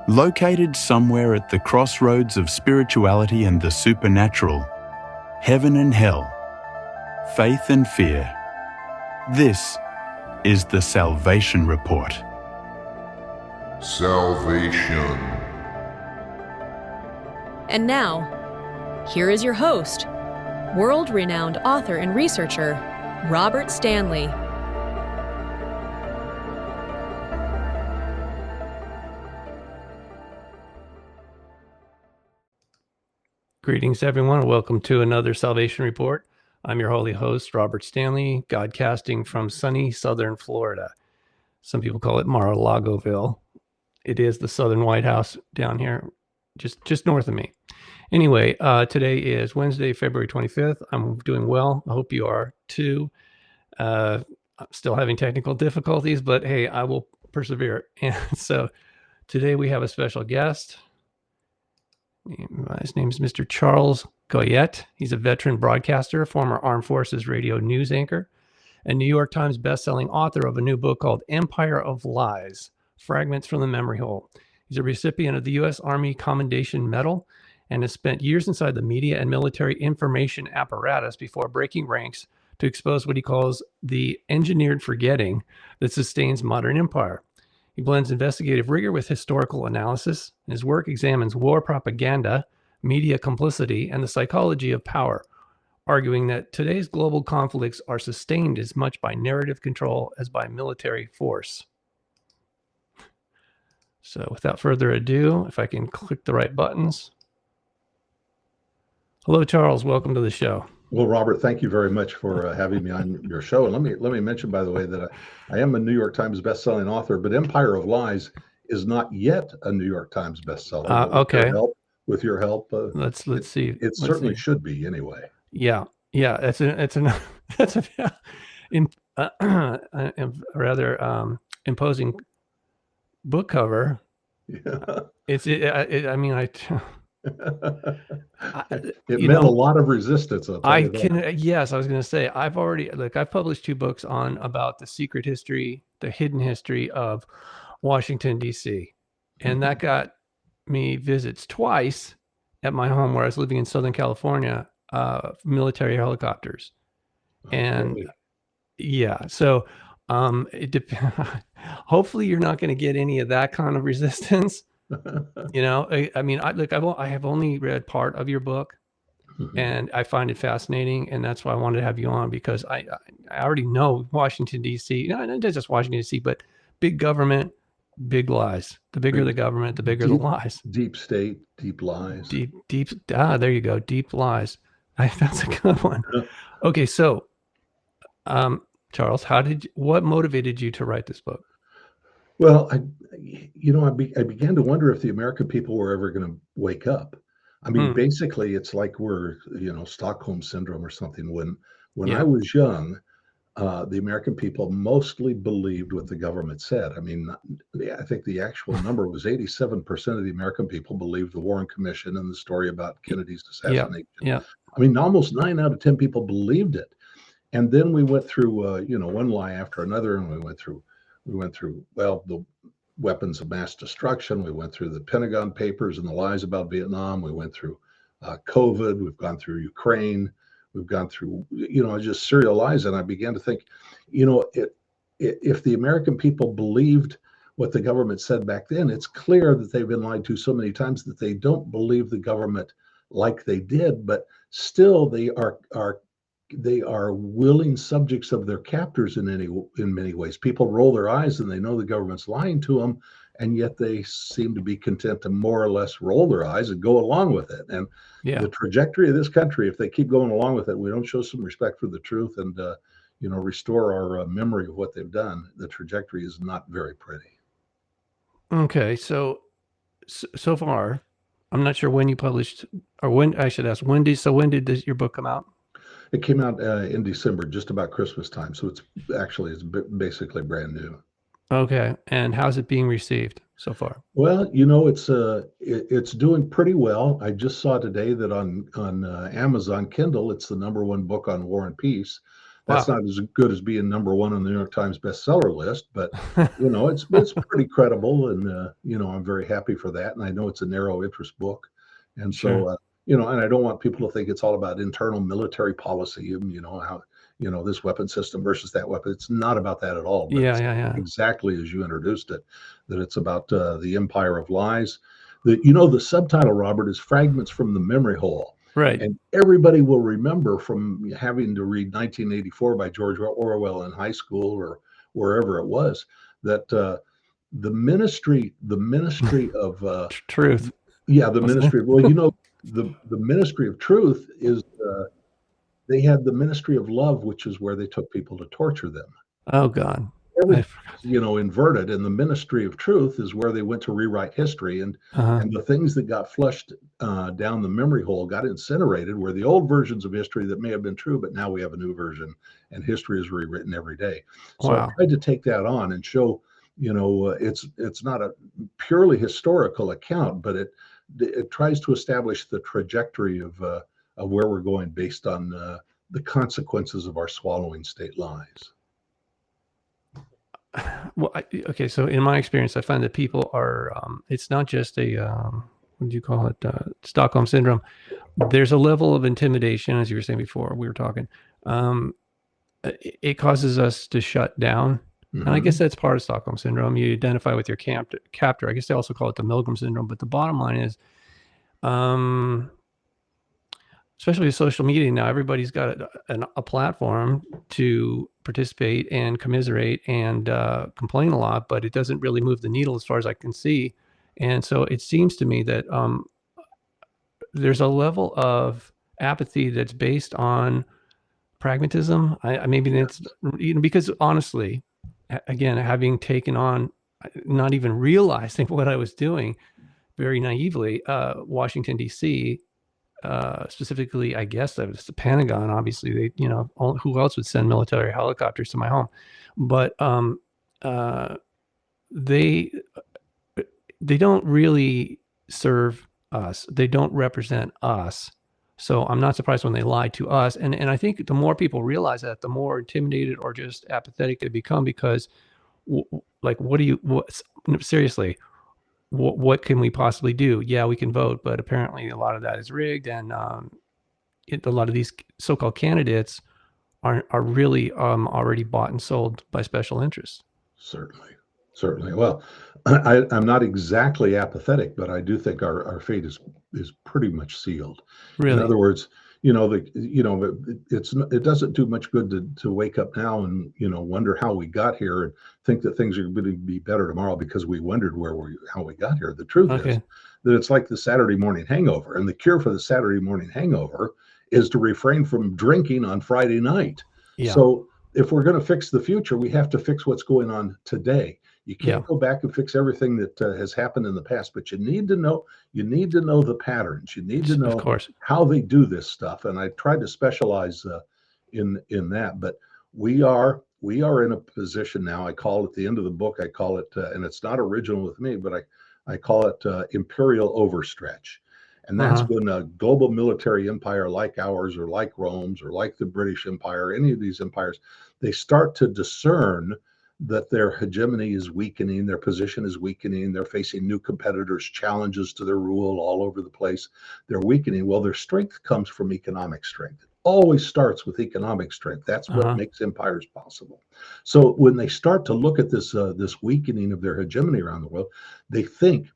Located somewhere at the crossroads of spirituality and the supernatural, heaven and hell, faith and fear, this is the Salvation Report. Salvation. And now, here is your host, world-renowned author and researcher, Robert Stanley. Greetings, everyone. Welcome to another Salvation Report. I'm your holy host, Robert Stanley, godcasting from sunny southern Florida. Some people call it Mar-a-Lagoville. It is the southern White House down here, just north of me. Anyway, today is Wednesday, February 25th. I'm doing well. I hope you are too. I'm still having technical difficulties, but hey, I will persevere. And so today we have a special guest. His name is Mr. Charles Goyette. He's a veteran broadcaster, former Armed Forces radio news anchor, and New York Times bestselling author of a new book called Empire of Lies, Fragments from the Memory Hole. He's a recipient of the U.S. Army Commendation Medal and has spent years inside the media and military information apparatus before breaking ranks to expose what he calls the engineered forgetting that sustains modern empire. He blends investigative rigor with historical analysis. His work examines war propaganda, media complicity, and the psychology of power, arguing that today's global conflicts are sustained as much by narrative control as by military force. So without further ado, if I can click the right buttons. Hello, Charles. Welcome to the show. Well, Robert, thank you very much for having me on your show. And let me mention, by the way, that I am a New York Times bestselling author, but Empire of Lies is not yet a New York Times bestseller. Okay. With your help, let's see. It certainly should be anyway. Yeah. It's a rather imposing book cover. Yeah. It meant a lot of resistance. Yes, I was going to say, I've published 2 books about the secret history, the hidden history of Washington, D.C. And that got me visits twice at my home where I was living in Southern California, military helicopters. And really? Yeah, so hopefully you're not going to get any of that kind of resistance. I have only read part of your book, and I find it fascinating, and that's why I wanted to have you on, because I already know Washington, D.C., not just Washington, D.C., but big government, big lies. The bigger the government, the bigger the lies. Deep state, deep lies. There you go, deep lies. That's a good one. Okay, so, Charles, what motivated you to write this book? Well, I began to wonder if the American people were ever going to wake up. I mean, basically, it's like we're, Stockholm syndrome or something. When I was young, the American people mostly believed what the government said. I mean, I think the actual number was 87% of the American people believed the Warren Commission and the story about Kennedy's assassination. Yeah. I mean, almost 9 out of 10 people believed it. And then we went through, one lie after another, and we went through, the weapons of mass destruction. We went through the Pentagon Papers and the lies about Vietnam. We went through COVID. We've gone through Ukraine. We've gone through, just serial lies. And I began to think, if the American people believed what the government said back then, it's clear that they've been lied to so many times that they don't believe the government like they did, but still they are willing subjects of their captors in many ways. People roll their eyes and they know the government's lying to them, and yet they seem to be content to more or less roll their eyes and go along with it. And the trajectory of this country, if they keep going along with it, we don't show some respect for the truth and restore our memory of what they've done, the trajectory is not very pretty. Okay, so far, I'm not sure when you published, or when I should ask, when did your book come out? It came out in December, just about Christmas time. So it's basically brand new. Okay. And how's it being received so far? Well, it's doing pretty well. I just saw today that on Amazon Kindle, it's the #1 book on War and Peace. That's Wow. not as good as being #1 on the New York Times bestseller list, but it's pretty credible, and I'm very happy for that. And I know it's a narrow interest book, and Sure. so and I don't want people to think it's all about internal military policy and how this weapon system versus that weapon. It's not about that at all. But Yeah, it's yeah, yeah. exactly as you introduced it, that it's about the empire of lies. The subtitle, Robert, is Fragments from the Memory Hole. Right. And everybody will remember from having to read 1984 by George Orwell in high school or wherever it was, that the ministry of Truth, the wasn't it? ministry. Well, the ministry of truth is they had the ministry of love, which is where they took people to torture them. Oh God. I, Everything inverted, and the ministry of truth is where they went to rewrite history, and uh-huh. the things that got flushed down the memory hole got incinerated were the old versions of history that may have been true, but now we have a new version, and history is rewritten every day. So I Wow. tried to take that on and show it's not a purely historical account, but it tries to establish the trajectory of where we're going based on the consequences of our swallowing state lies. Well, okay. So in my experience, I find that people are, it's not just a, what do you call it? Stockholm syndrome. There's a level of intimidation, as you were saying before, we were talking. It causes us to shut down. And I guess that's part of Stockholm syndrome. You identify with your captor. I guess they also call it the Milgram syndrome. But the bottom line is, especially with social media now, everybody's got a platform to participate and commiserate and complain a lot, but it doesn't really move the needle as far as I can see. And so it seems to me that there's a level of apathy that's based on pragmatism. I maybe that's because honestly, again, having taken on, not even realizing what I was doing, very naively, Washington D.C. Specifically, I guess that was the Pentagon. Obviously, they, who else would send military helicopters to my home? But they don't really serve us. They don't represent us. So I'm not surprised when they lie to us. And I think the more people realize that, the more intimidated or just apathetic they become, because seriously, what can we possibly do? Yeah, we can vote, but apparently a lot of that is rigged, and a lot of these so-called candidates are really already bought and sold by special interests. Certainly. Well, I'm not exactly apathetic, but I do think our fate is pretty much sealed. Really? In other words, it doesn't do much good to wake up now and wonder how we got here and think that things are going to be better tomorrow because we wondered how we got here. The truth is that it's like the Saturday morning hangover, and the cure for the Saturday morning hangover is to refrain from drinking on Friday night. Yeah. So if we're going to fix the future, we have to fix what's going on today. You can't go back and fix everything that has happened in the past, but you need to know the patterns. You need to know, of course, how they do this stuff. And I tried to specialize in that. But we are in a position now. I call it, the end of the book, I call it, and it's not original with me, but I call it imperial overstretch. And that's when a global military empire like ours, or like Rome's, or like the British Empire, any of these empires, they start to discern that their hegemony is weakening, their position is weakening, they're facing new competitors, challenges to their rule all over the place. They're weakening. Well, their strength comes from economic strength. It always starts with economic strength. That's what makes empires possible. So when they start to look at this weakening of their hegemony around the world, they think,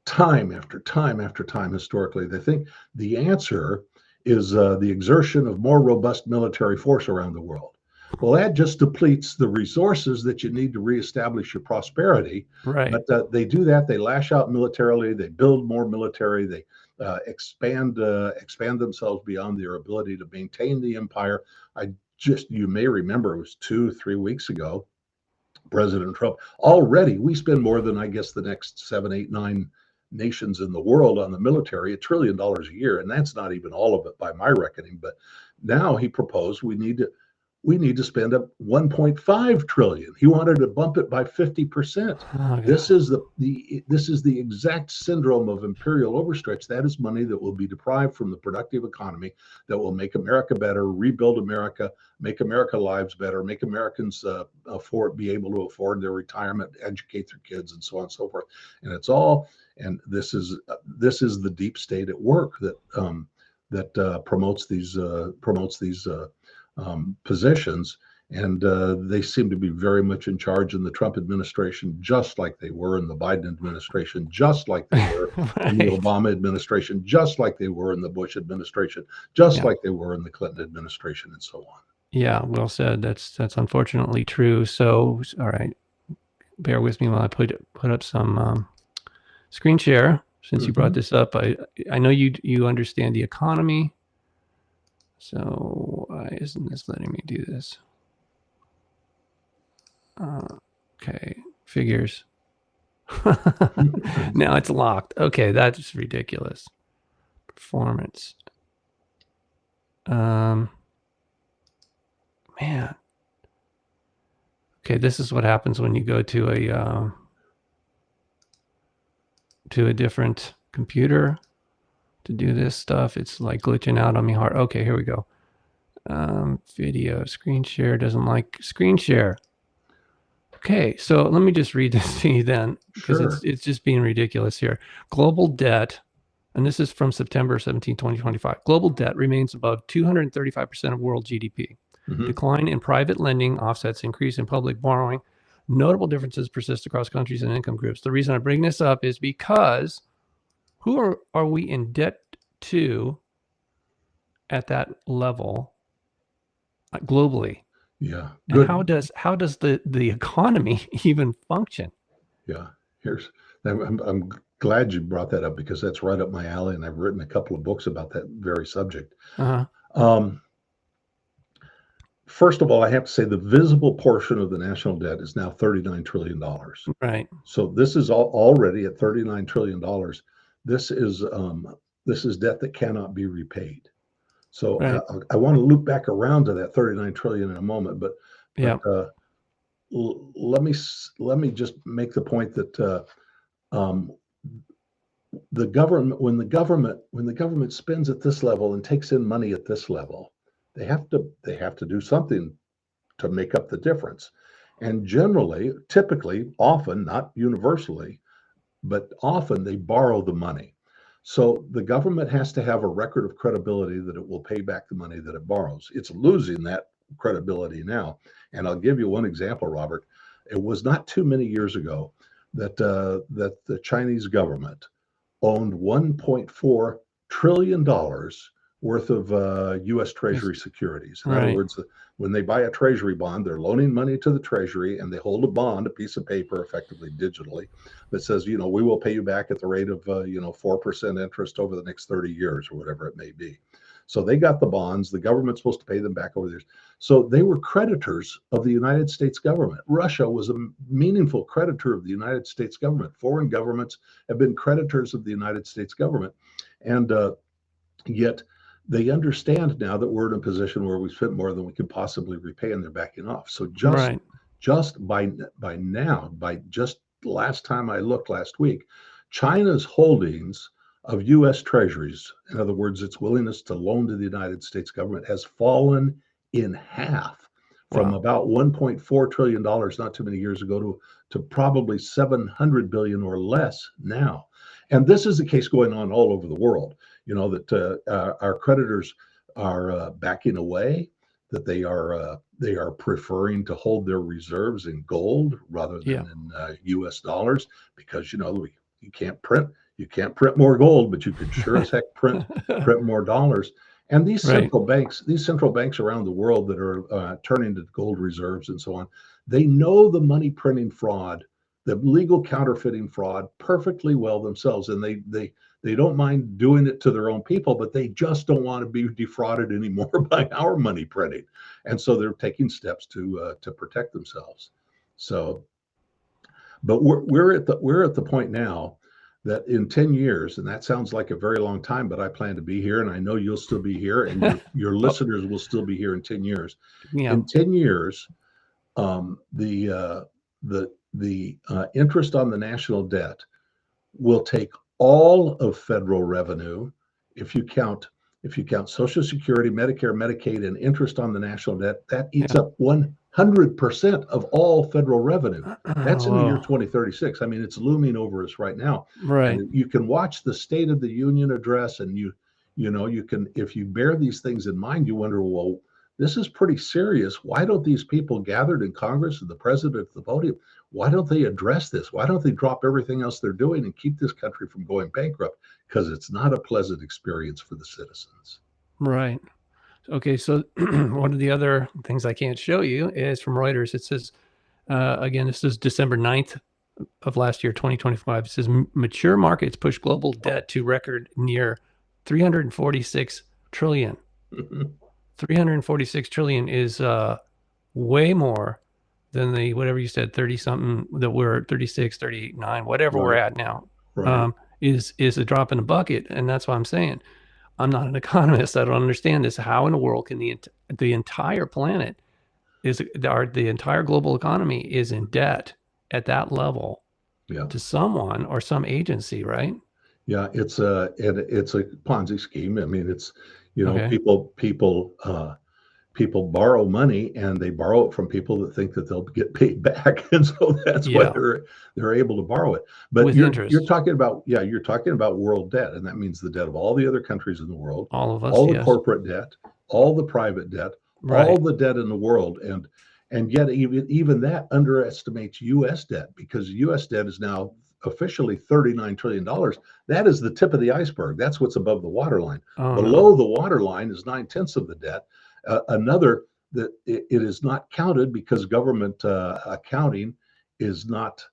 time after time after time, historically, they think the answer is the exertion of more robust military force around the world. Well, that just depletes the resources that you need to reestablish your prosperity. Right. But they do that. They lash out militarily. They build more military. They expand themselves beyond their ability to maintain the empire. You may remember, it was 2-3 weeks ago, President Trump, already we spend more than, I guess, the next 7, 8, 9 nations in the world on the military, $1 trillion a year. And that's not even all of it by my reckoning. But now he proposed we need to we need to spend up 1.5 trillion. He wanted to bump it by 50%. Oh, This God. is the exact syndrome of imperial overstretch. That is money that will be deprived from the productive economy that will make America better, rebuild America, make America lives better, make Americans be able to afford their retirement, educate their kids, and so on and so forth. And it's all, and this is the deep state at work that promotes these positions, and they seem to be very much in charge in the Trump administration, just like they were in the Biden administration, just like they were in the Right. Obama administration, just like they were in the Bush administration, just Yeah. like they were in the Clinton administration, and so on. Yeah, well said. That's unfortunately true. So, all right, bear with me while I put up some screen share. Since you brought Mhm. this up, I know you understand the economy. So why isn't this letting me do this? Okay, figures. Now it's locked. Okay, that's ridiculous. Performance. Man. Okay, this is what happens when you go to a different computer to do this stuff. It's like glitching out on me hard. Okay, here we go. Video screen share doesn't like screen share. Okay, so let me just read this to you then, because Sure. it's just being ridiculous here. Global debt, and this is from September 17, 2025. Global debt remains above 235% of world GDP. Mhm. Decline in private lending offsets increase in public borrowing. Notable differences persist across countries and income groups. The reason I bring this up is because who are we in debt to at that level globally? Yeah. And Good. how does the economy even function? Yeah. I'm glad you brought that up, because that's right up my alley, and I've written a couple of books about that very subject. Uh-huh. First of all, I have to say the visible portion of the national debt is now $39 trillion. Right. So this is already at $39 trillion. This is debt that cannot be repaid. So Right. I want to loop back around to that 39 trillion in a moment, but Yeah. let me just make the point that the government, when the government spends at this level and takes in money at this level, they have to do something to make up the difference. And generally, typically, often, not universally, but often they borrow the money. So the government has to have a record of credibility that it will pay back the money that it borrows. It's losing that credibility now. And I'll give you one example, Robert. It was not too many years ago that the Chinese government owned $1.4 trillion worth of U.S. Treasury securities. In other Right. words, when they buy a Treasury bond, they're loaning money to the Treasury, and they hold a bond, a piece of paper, effectively digitally, that says, we will pay you back at the rate of 4% interest over the next 30 years, or whatever it may be. So they got the bonds. The government's supposed to pay them back over the years. So they were creditors of the United States government. Russia was a meaningful creditor of the United States government. Foreign governments have been creditors of the United States government. And yet they understand now that we're in a position where we spent more than we could possibly repay, and they're backing off. So Right. just by just last time I looked last week, China's holdings of U.S. Treasuries, in other words, its willingness to loan to the United States government, has fallen in half from Wow. about $1.4 trillion not too many years ago to probably 700 billion or less now. And this is the case going on all over the world, that our creditors are backing away, that they are preferring to hold their reserves in gold rather than in U.S. dollars, because you can't print more gold, but you could sure as heck print more dollars. And these Right. central banks around the world that are turning to gold reserves and so on, they know the money printing fraud, the legal counterfeiting fraud perfectly well themselves, and they don't mind doing it to their own people, but they just don't want to be defrauded anymore by our money printing, and so they're taking steps to protect themselves. So, but we're at the point now that in 10 years, and that sounds like a very long time, but I plan to be here, and I know you'll still be here, and your listeners will still be here in 10 years. Yeah. In 10 years, the interest on the national debt will take all of federal revenue. If you count Social Security, Medicare, Medicaid, and interest on the national debt, that eats up 100% of all federal revenue. That's in the year 2036. I mean, it's looming over us right now. Right. And you can watch the State of the Union address, and you can, if you bear these things in mind, you wonder, well, this is pretty serious. Why don't these people gathered in Congress and the president at the podium, why don't they address this? Why don't they drop everything else they're doing and keep this country from going bankrupt? Because it's not a pleasant experience for the citizens. Right. Okay, so one of the other things I can't show you is from Reuters. It says, again, this is December 9th of last year, 2025. It says, mature markets push global debt to record near 346 trillion. 346 trillion is way more than the, whatever you said, 30 something that we're 36, 39, whatever we're at now, is a drop in the bucket. And that's what I'm saying. I'm not an economist. I don't understand this. How in the world can the entire planet the entire global economy is in debt at that level to someone or some agency, right? Yeah, it's a Ponzi scheme. I mean, it's, people borrow money, and they borrow it from people that think that they'll get paid back, and so that's why they're able to borrow it. But with you're interest. talking about world debt, and that means the debt of all the other countries in the world, all of us, all the corporate debt, all the private debt, all the debt in the world, and yet even that underestimates U.S. debt, because U.S. debt is now officially $39 trillion. That is the tip of the iceberg. That's what's above the waterline. Below the waterline is 9/10 of the debt. Another that it is not counted because government accounting is not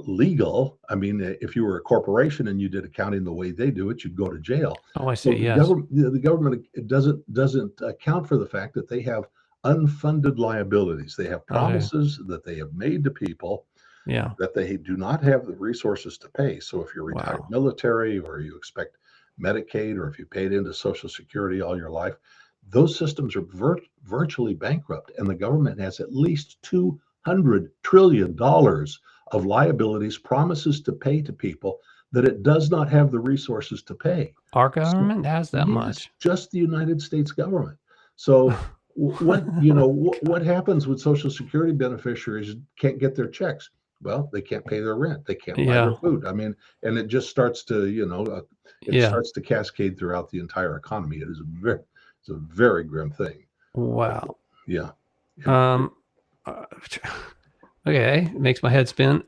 legal. I mean, if you were a corporation and you did accounting the way they do it, you'd go to jail. Oh, I see. So the government doesn't account for the fact that they have unfunded liabilities. They have promises that they have made to people that they do not have the resources to pay. So if you're retired military, or you expect Medicaid, or if you paid into Social Security all your life, those systems are virtually bankrupt, and the government has at least $200 trillion of liabilities, promises to pay to people that it does not have the resources to pay. Our government has that much. Just the United States government. So what happens when Social Security beneficiaries can't get their checks? Well, they can't pay their rent. They can't buy their food. I mean, and it just starts to, starts to cascade throughout the entire economy. It is it's a very grim thing. Wow. Yeah. Okay. It makes my head spin.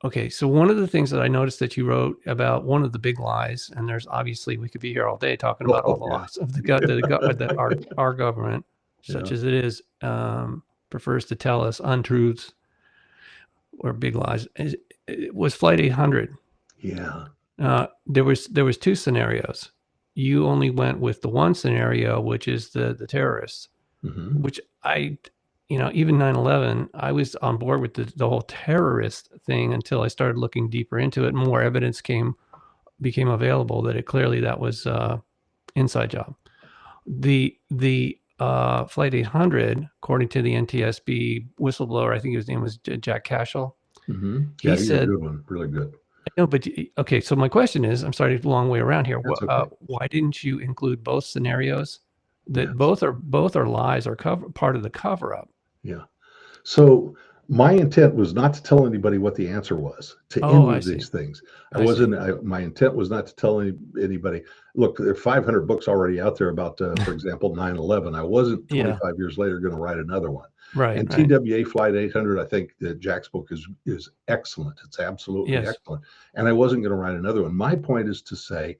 Okay. So one of the things that I noticed that you wrote about, one of the big lies, and there's obviously, we could be here all day talking about all the lies of that our government, such as it is, prefers to tell us untruths or big lies. It was Flight 800. Yeah. There was two scenarios. You only went with the one scenario, which is the terrorists, which even 9/11, I was on board with the whole terrorist thing until I started looking deeper into it. More evidence became available that was inside job. The Flight 800, according to the NTSB whistleblower, I think his name was Jack Cashel. He said, a good one, really good. No, but okay. So my question is, I'm sorry, a long way around here. Why didn't you include both scenarios? That both are lies or part of the cover up. Yeah. So my intent was not to tell anybody what the answer was to any of these things. My intent was not to tell anybody. Look, there are 500 books already out there about, for example, 9/11. I wasn't 25 years later going to write another one. Right. And TWA Flight 800, I think that Jack's book is excellent. It's absolutely excellent. And I wasn't going to write another one. My point is to say,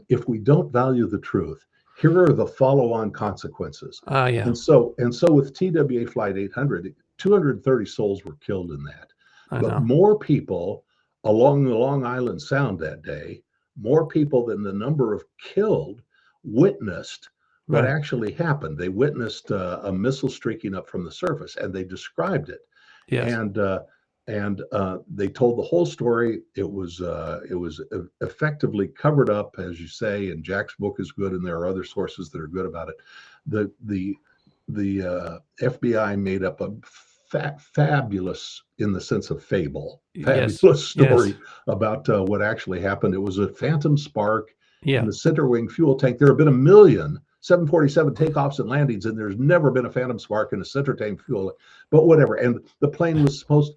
if we don't value the truth, here are the follow-on consequences. And so with TWA Flight 800, 230 souls were killed in that. But more people along the Long Island Sound that day, more people than the number of killed, witnessed what actually happened. They witnessed a missile streaking up from the surface, and they described it. And and they told the whole story. It was effectively covered up, as you say, and Jack's book is good, and there are other sources that are good about it. The FBI made up a fabulous, in the sense of fable, Yes. fabulous story Yes. about what actually happened. It was a phantom spark in Yeah. the center wing fuel tank. There have been 1,000,000 747 takeoffs and landings, and there's never been a phantom spark in a center tank fuel. But whatever. And the plane was supposed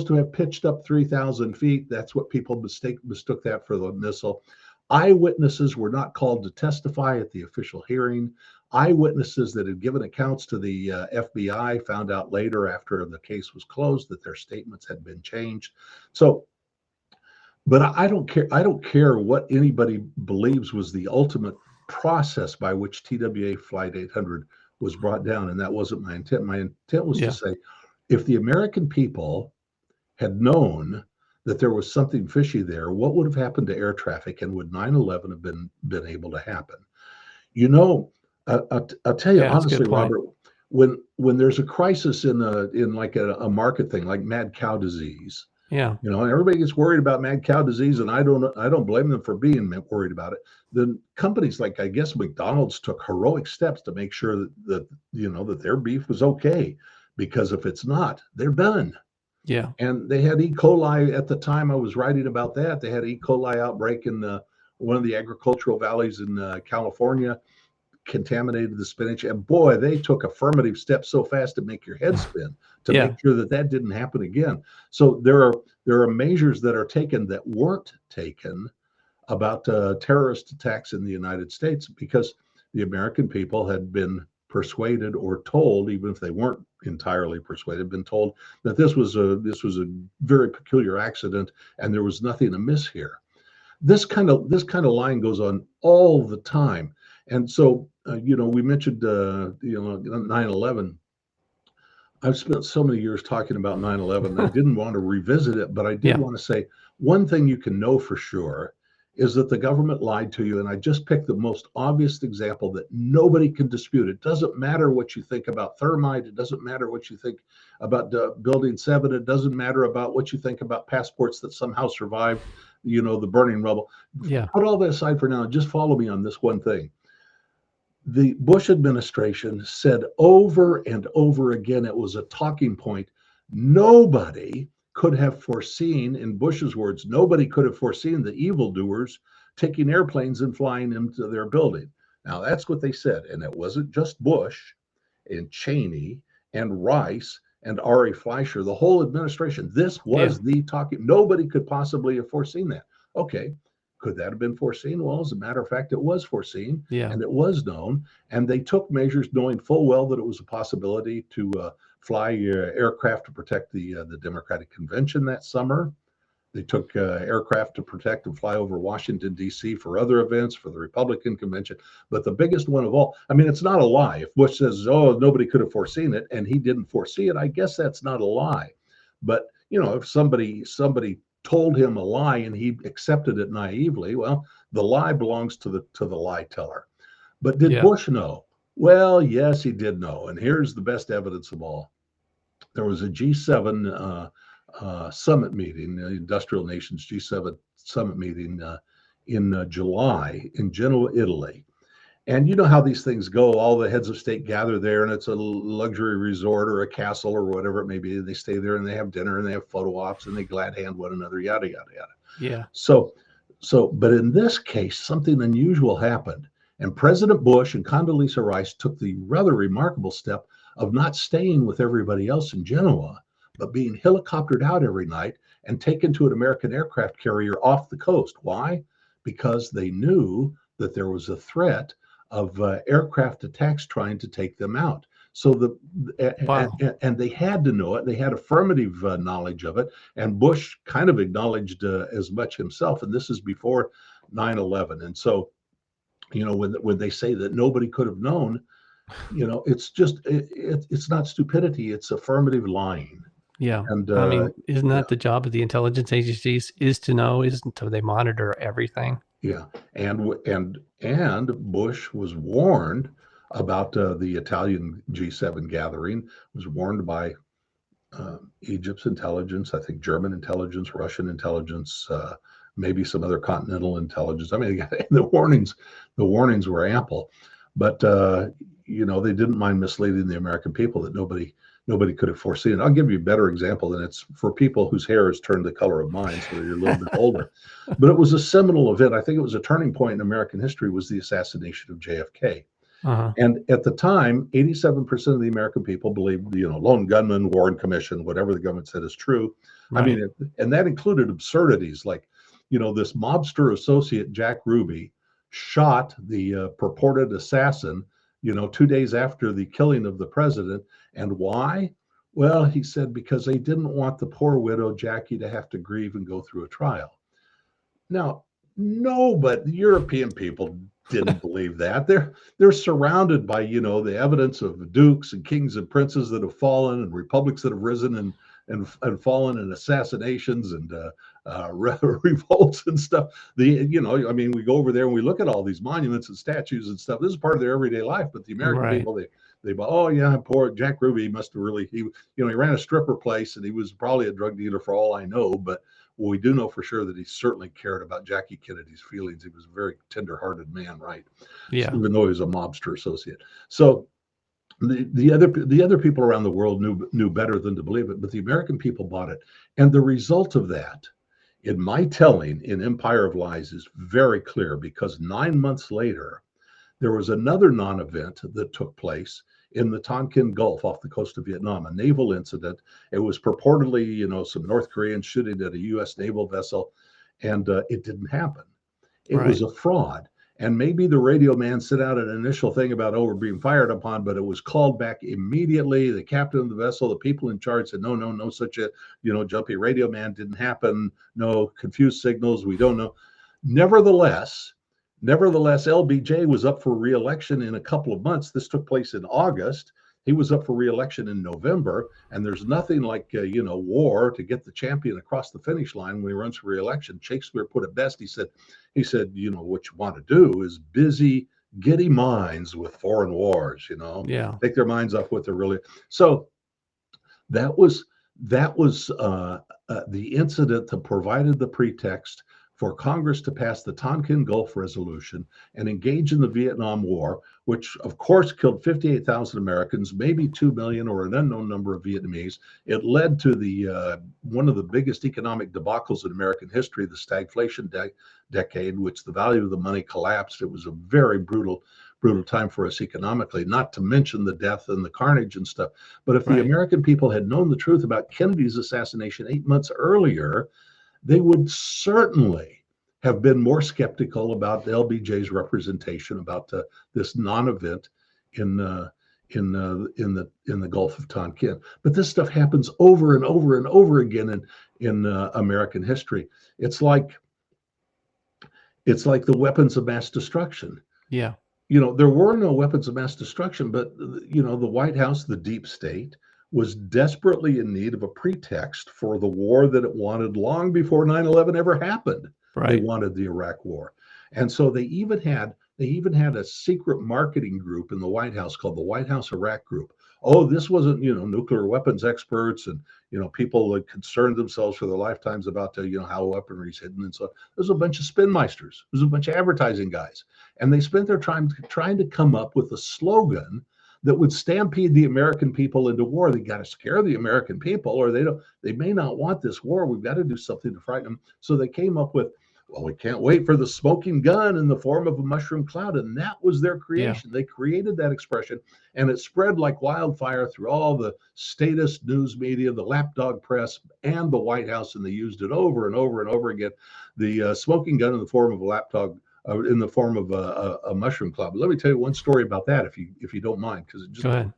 to have pitched up 3,000 feet. That's what people mistook that for the missile. Eyewitnesses were not called to testify at the official hearing. Eyewitnesses that had given accounts to the FBI found out later, after the case was closed, that their statements had been changed. So, but I don't care. I don't care what anybody believes was the ultimate process by which TWA Flight 800 was brought down, and that wasn't my intent. My intent was to say, if the American people had known that there was something fishy there, what would have happened to air traffic, and would 9/11 have been able to happen? You know, I'll tell you honestly, Robert, when there's a crisis in like a market thing like mad cow disease, you know, and everybody gets worried about mad cow disease, and I don't blame them for being worried about it. Then companies like, I guess, McDonald's took heroic steps to make sure that you know, that their beef was okay, because if it's not, they're done. Yeah. And they had E. coli at the time I was writing about that. They had E. coli outbreak in one of the agricultural valleys in California, contaminated the spinach. And boy, they took affirmative steps so fast to make your head spin to make sure that that didn't happen again. So there are measures that are taken that weren't taken about terrorist attacks in the United States, because the American people had been persuaded or told, even if they weren't entirely persuaded, been told that this was a very peculiar accident and there was nothing amiss here. This kind of line goes on all the time. And so, you know, we mentioned, you know, 9/11. I've spent so many years talking about 9/11. I didn't want to revisit it, but I did want to say one thing you can know for sure is that the government lied to you. And I just picked the most obvious example that nobody can dispute. It doesn't matter what you think about thermite. It doesn't matter what you think about Building 7. It doesn't matter about what you think about passports that somehow survived, you know, the burning rubble. Put all that aside for now and just follow me on this one thing. The Bush administration said over and over again, it was a talking point, nobody could have foreseen, in Bush's words, nobody could have foreseen the evildoers taking airplanes and flying into their building. Now, that's what they said. And it wasn't just Bush and Cheney and Rice and Ari Fleischer, the whole administration. This was the talking. Nobody could possibly have foreseen that. Okay. Could that have been foreseen? Well, as a matter of fact, it was foreseen, and it was known. And they took measures knowing full well that it was a possibility to fly aircraft to protect the Democratic Convention that summer. They took aircraft to protect and fly over Washington, D.C. for other events, for the Republican Convention. But the biggest one of all, I mean, it's not a lie. If Bush says, oh, nobody could have foreseen it, and he didn't foresee it, I guess that's not a lie. But, you know, if somebody told him a lie and he accepted it naively, well, the lie belongs to the lie teller. But did Bush know? Well, yes, he did know. And here's the best evidence of all. There was a G7 summit meeting, the Industrial Nations G7 summit meeting in July in Genoa, Italy. And you know how these things go. All the heads of state gather there, and it's a luxury resort or a castle or whatever it may be. They stay there and they have dinner and they have photo ops and they glad hand one another, yada, yada, yada. Yeah. So, but in this case, something unusual happened. And President Bush and Condoleezza Rice took the rather remarkable step of not staying with everybody else in Genoa, but being helicoptered out every night and taken to an American aircraft carrier off the coast. Why? Because they knew that there was a threat of aircraft attacks trying to take them out. So and they had to know it. They had affirmative knowledge of it. And Bush kind of acknowledged as much himself. And this is before 9/11. And so, you know, when they say that nobody could have known, you know, it's just, it's not stupidity. It's affirmative lying. Yeah. And I mean, isn't that the job of the intelligence agencies, is to know, isn't to, they monitor everything? Yeah, and Bush was warned about the Italian G7 gathering. Was warned by Egypt's intelligence, I think German intelligence, Russian intelligence, maybe some other continental intelligence. I mean, the warnings were ample, but they didn't mind misleading the American people that nobody could have foreseen. I'll give you a better example, and it's for people whose hair has turned the color of mine, so you're a little bit older. But it was a seminal event. I think it was a turning point in American history. Was the assassination of JFK. Uh-huh. And at the time, 87% of the American people believed, lone gunman, Warren Commission, whatever the government said is true. Right. I mean, and that included absurdities like, this mobster associate, Jack Ruby, shot the purported assassin, 2 days after the killing of the president. And why? Well, he said, because they didn't want the poor widow, Jackie, to have to grieve and go through a trial. Now, no, but European people didn't believe that. They're surrounded by, the evidence of dukes and kings and princes that have fallen and republics that have risen and fallen, and assassinations and revolts and stuff. We go over there and we look at all these monuments and statues and stuff. This is part of their everyday life. But the American people, they oh yeah, poor Jack Ruby must have really, he ran a stripper place and he was probably a drug dealer for all I know. But we do know for sure that he certainly cared about Jackie Kennedy's feelings. He was a very tender-hearted man, right? Yeah. Even though he was a mobster associate. So the other people around the world knew better than to believe it, but the American people bought it. And the result of that, in my telling in Empire of Lies, is very clear, because 9 months later, there was another non-event that took place in the Tonkin Gulf off the coast of Vietnam, a naval incident. It was purportedly, some North Koreans shooting at a U.S. naval vessel, and it didn't happen. It was a fraud. And maybe the radio man sent out an initial thing about, we're being fired upon, but it was called back immediately. The captain of the vessel, the people in charge said, no such a, jumpy radio man, didn't happen. No confused signals. We don't know. Nevertheless, LBJ was up for re-election in a couple of months. This took place in August. He was up for re-election in November, and there's nothing like, war to get the champion across the finish line when he runs for re-election. Shakespeare put it best. He said, what you want to do is busy, giddy minds with foreign wars, take their minds off what they're really. So that was the incident that provided the pretext for Congress to pass the Tonkin Gulf Resolution and engage in the Vietnam War, which of course killed 58,000 Americans, maybe 2 million or an unknown number of Vietnamese. It led to the one of the biggest economic debacles in American history, the stagflation decade, which the value of the money collapsed. It was a very brutal time for us economically, not to mention the death and the carnage and stuff. But if the American people had known the truth about Kennedy's assassination 8 months earlier, they would certainly have been more skeptical about LBJ's representation about this non-event in the Gulf of Tonkin. But this stuff happens over and over and over again in American history. It's like the weapons of mass destruction. Yeah. There were no weapons of mass destruction, but the White House, the deep state, was desperately in need of a pretext for the war that it wanted long before 9/11 ever happened. They wanted the Iraq War. And so they even had a secret marketing group in the White House called the White House Iraq Group. This wasn't, nuclear weapons experts and, people that concerned themselves for their lifetimes about, how weaponry is hidden. And so there's a bunch of spinmeisters. There's a bunch of advertising guys. And they spent their time trying to come up with a slogan that would stampede the American people into war. They got to scare the American people, or they may not want this war. We've got to do something to frighten them. So they came up with, we can't wait for the smoking gun in the form of a mushroom cloud. And that was their creation. Yeah. They created that expression, and it spread like wildfire through all the statist news media, the lapdog press, and the White House. And they used it over and over and over again. The smoking gun in the form of a lapdog, in the form of a mushroom cloud. But let me tell you one story about that, if you don't mind, because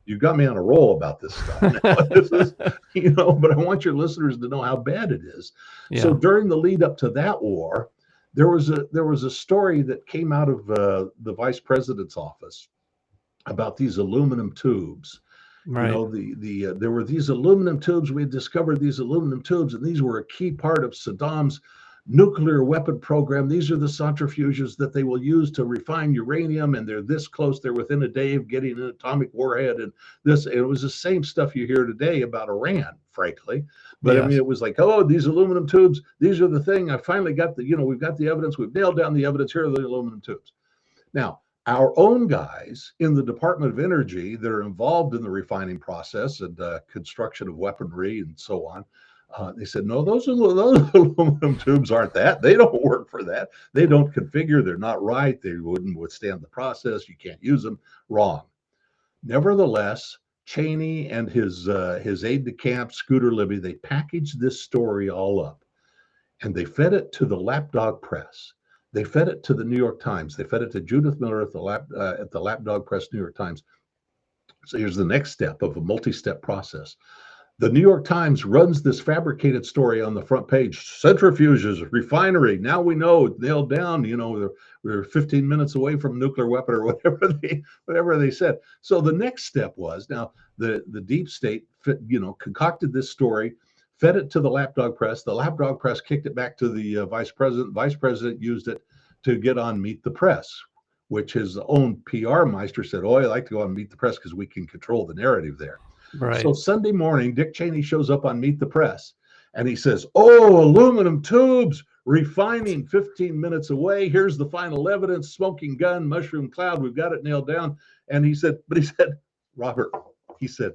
you got me on a roll about this stuff. This is, but I want your listeners to know how bad it is. Yeah. So during the lead up to that war, there was a story that came out of the vice president's office about these aluminum tubes. Right. There were these aluminum tubes. We had discovered these aluminum tubes, and these were a key part of Saddam's nuclear weapon program. These are the centrifuges that they will use to refine uranium, and they're this close. They're within a day of getting an atomic warhead. And this, it was the same stuff you hear today about Iran, frankly. But I mean, it was like, oh, these aluminum tubes, these are the thing. I finally got the, we've got the evidence. We've nailed down the evidence. Here are the aluminum tubes. Now, our own guys in the Department of Energy that are involved in the refining process and construction of weaponry and so on, they said, no, those aluminum tubes aren't that. They don't work for that. They don't configure. They're not right. They wouldn't withstand the process. You can't use them. Wrong. Nevertheless, Cheney and his aide-de-camp, Scooter Libby, they packaged this story all up, and they fed it to the lapdog press. They fed it to the New York Times. They fed it to Judith Miller at the Lapdog Press, New York Times. So here's the next step of a multi-step process. The New York Times runs this fabricated story on the front page. Centrifuges, refinery. Now we know, nailed down. We're 15 minutes away from a nuclear weapon, or whatever they said. So the next step was, now the deep state, concocted this story, fed it to the Lapdog Press. The Lapdog Press kicked it back to the vice president. Vice president used it to get on Meet the Press, which his own PR meister said, oh, I like to go on Meet the Press because we can control the narrative there. Right. So Sunday morning, Dick Cheney shows up on Meet the Press, and he says, oh, aluminum tubes, refining 15 minutes away. Here's the final evidence, smoking gun, mushroom cloud. We've got it nailed down. And he said, Robert, he said,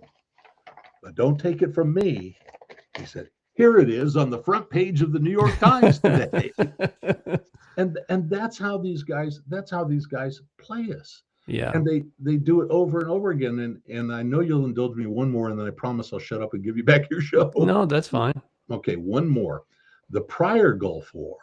but don't take it from me. He said, here it is on the front page of the New York Times today. and that's how these guys play us. Yeah. And they do it over and over again. And I know you'll indulge me one more, and then I promise I'll shut up and give you back your show. No, that's fine. Okay, one more. The prior Gulf War,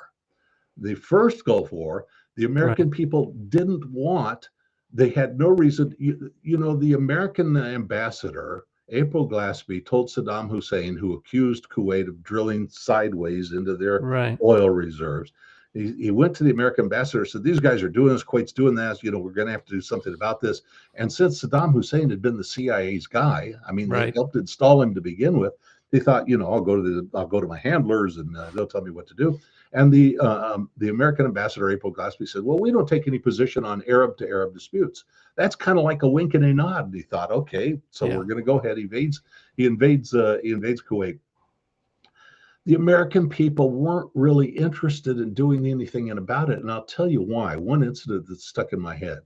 the first Gulf War, the American people didn't want, they had no reason. The American ambassador, April Glaspie, told Saddam Hussein, who accused Kuwait of drilling sideways into their oil reserves. He went to the American ambassador, said, these guys are doing this, Kuwait's doing that, we're going to have to do something about this. And since Saddam Hussein had been the CIA's guy, I mean, they helped install him to begin with, they thought, I'll go to my handlers and they'll tell me what to do. And the American ambassador, April Glaspie, said, well, we don't take any position on Arab to Arab disputes. That's kind of like a wink and a nod. And he thought, okay, so we're going to go ahead. He invades Kuwait. The American people weren't really interested in doing anything about it. And I'll tell you why. One incident that's stuck in my head.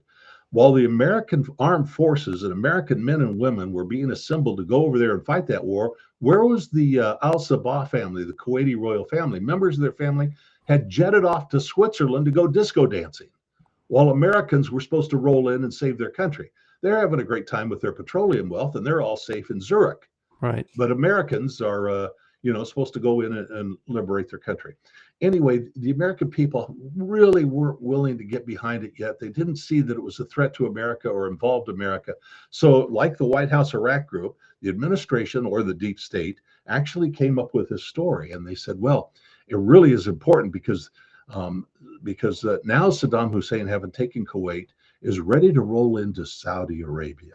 While the American armed forces and American men and women were being assembled to go over there and fight that war, where was the al-Sabah family, the Kuwaiti royal family? Members of their family had jetted off to Switzerland to go disco dancing, while Americans were supposed to roll in and save their country. They're having a great time with their petroleum wealth, and they're all safe in Zurich. Right. But Americans are supposed to go in and liberate their country. Anyway, the American people really weren't willing to get behind it yet. They didn't see that it was a threat to America or involved America. So like the White House Iraq group, the administration or the deep state actually came up with this story. And they said, well, it really is important because now Saddam Hussein, having taken Kuwait, is ready to roll into Saudi Arabia.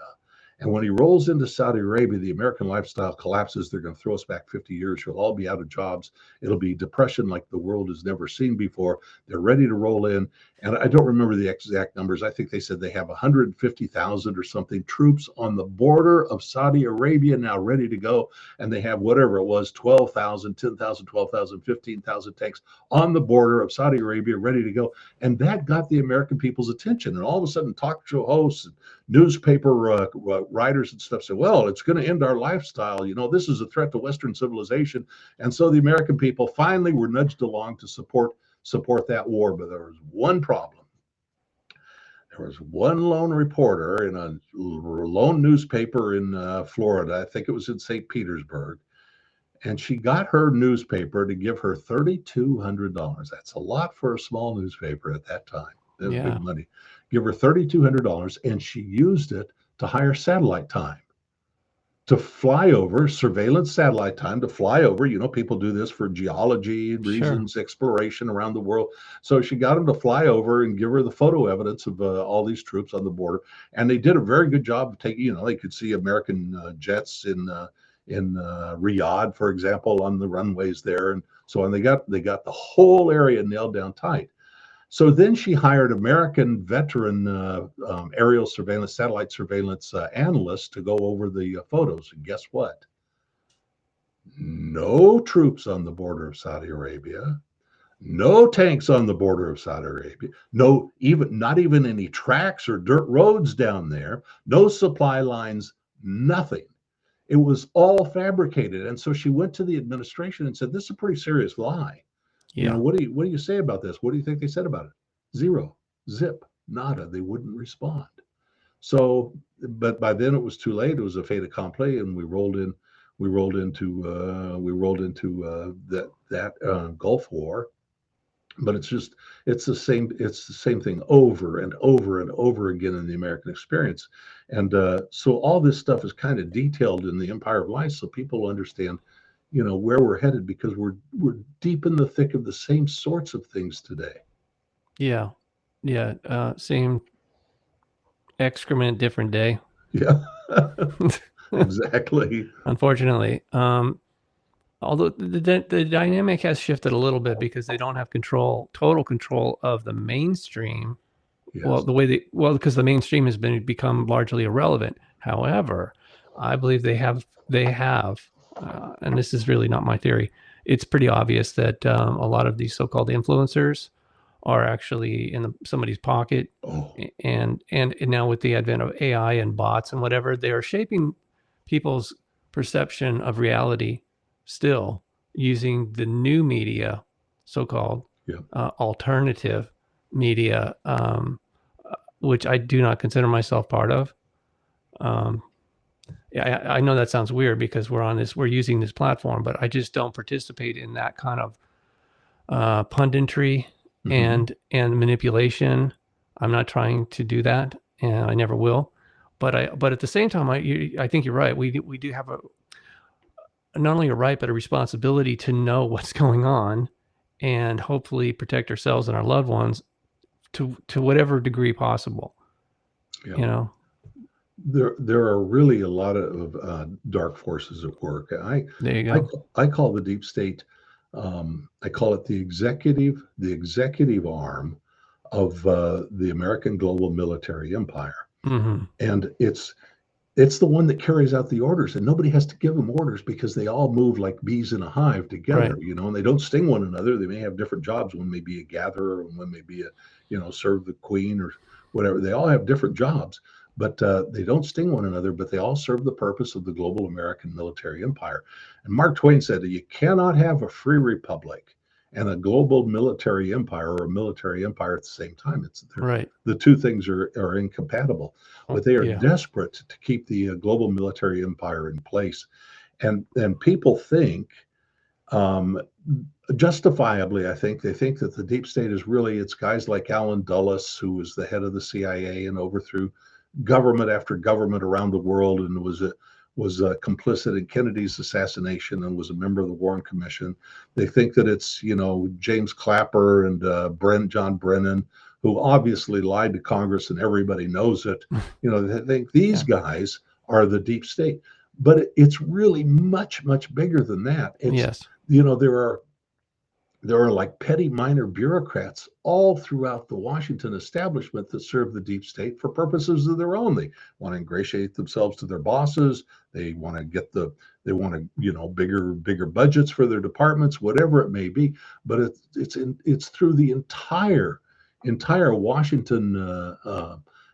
And when he rolls into Saudi Arabia, the American lifestyle collapses. They're going to throw us back 50 years. You'll all be out of jobs. It'll be depression like the world has never seen before. They're ready to roll in. And I don't remember the exact numbers. I think they said they have 150,000 or something troops on the border of Saudi Arabia now ready to go. And they have whatever it was, 12,000, 10,000, 12,000, 15,000 tanks on the border of Saudi Arabia ready to go. And that got the American people's attention. And all of a sudden, talk show hosts and newspaper writers and stuff said, well, it's going to end our lifestyle. This is a threat to Western civilization. And so the American people finally were nudged along to support that war. But there was one problem. There was one lone reporter in a lone newspaper in Florida. I think it was in St. Petersburg. And she got her newspaper to give her $3,200. That's a lot for a small newspaper at that time. That was big money. Give her $3,200, and she used it to hire satellite time, to fly over, surveillance satellite time, to fly over. People do this for geology reasons, exploration around the world. So she got them to fly over and give her the photo evidence of all these troops on the border. And they did a very good job of taking, they could see American jets Riyadh, for example, on the runways there and so on. They got the whole area nailed down tight. So then she hired American veteran aerial surveillance, satellite surveillance analysts to go over the photos. And guess what? No troops on the border of Saudi Arabia, no tanks on the border of Saudi Arabia, not even any tracks or dirt roads down there, no supply lines, nothing. It was all fabricated. And so she went to the administration and said, this is a pretty serious lie. You know, what do you say about this? What do you think they said about it? Zero, zip, nada. They wouldn't respond. So, but by then it was too late. It was a fait accompli, and we rolled into that Gulf War. But it's the same thing over and over and over again in the American experience. And so all this stuff is kind of detailed in the Empire of Lies, so people understand, you know, where we're headed, because we're deep in the thick of the same sorts of things today. Yeah. Same excrement, different day. Yeah. Exactly. Unfortunately. Although the dynamic has shifted a little bit because they don't have total control of the mainstream. Yes. Because the mainstream has become largely irrelevant. However, I believe they have, and this is really not my theory. It's pretty obvious that a lot of these so-called influencers are actually in somebody's pocket. Oh. And now with the advent of AI and bots and whatever, they are shaping people's perception of reality still using the new media, so-called alternative media, which I do not consider myself part of. I know that sounds weird because we're using this platform, but I just don't participate in that kind of punditry and manipulation. I'm not trying to do that, and I never will. But at the same time, I think you're right. We do have not only a right but a responsibility to know what's going on, and hopefully protect ourselves and our loved ones to whatever degree possible. Yeah. You know, there are really a lot of dark forces at work. There you go. I call the deep state. I call it the executive arm of the American global military empire, and it's the one that carries out the orders, and nobody has to give them orders because they all move like bees in a hive together, you know, and they don't sting one another. They may have different jobs. One may be a gatherer, and one may be serve the queen or whatever. They all have different jobs, but they don't sting one another, but they all serve the purpose of the global American military empire. And Mark Twain said that you cannot have a free republic and a global military empire, or a military empire at the same time. The two things are incompatible, but they are desperate to keep the global military empire in place. And people think, justifiably, I think, they think that the deep state is really, it's guys like Alan Dulles, who was the head of the CIA and overthrew government after government around the world, and was complicit in Kennedy's assassination and was a member of the Warren Commission. They think that it's, James Clapper and John Brennan, who obviously lied to Congress and everybody knows it. They think these guys are the deep state, but it's really much, much bigger than that. There are like petty minor bureaucrats all throughout the Washington establishment that serve the deep state for purposes of their own. They want to ingratiate themselves to their bosses. They want to bigger budgets for their departments, whatever it may be. But it's through the entire Washington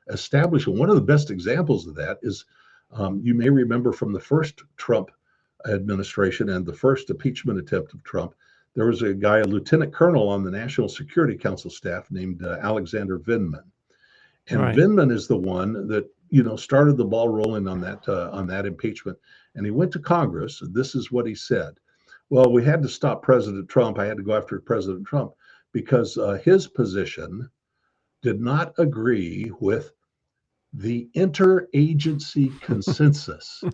establishment. One of the best examples of that is, you may remember from the first Trump administration and the first impeachment attempt of Trump, there was a guy, a lieutenant colonel on the National Security Council staff named Alexander Vindman. And Vindman is the one that, started the ball rolling on that impeachment. And he went to Congress, and this is what he said. Well, we had to stop President Trump. I had to go after President Trump because his position did not agree with the interagency consensus.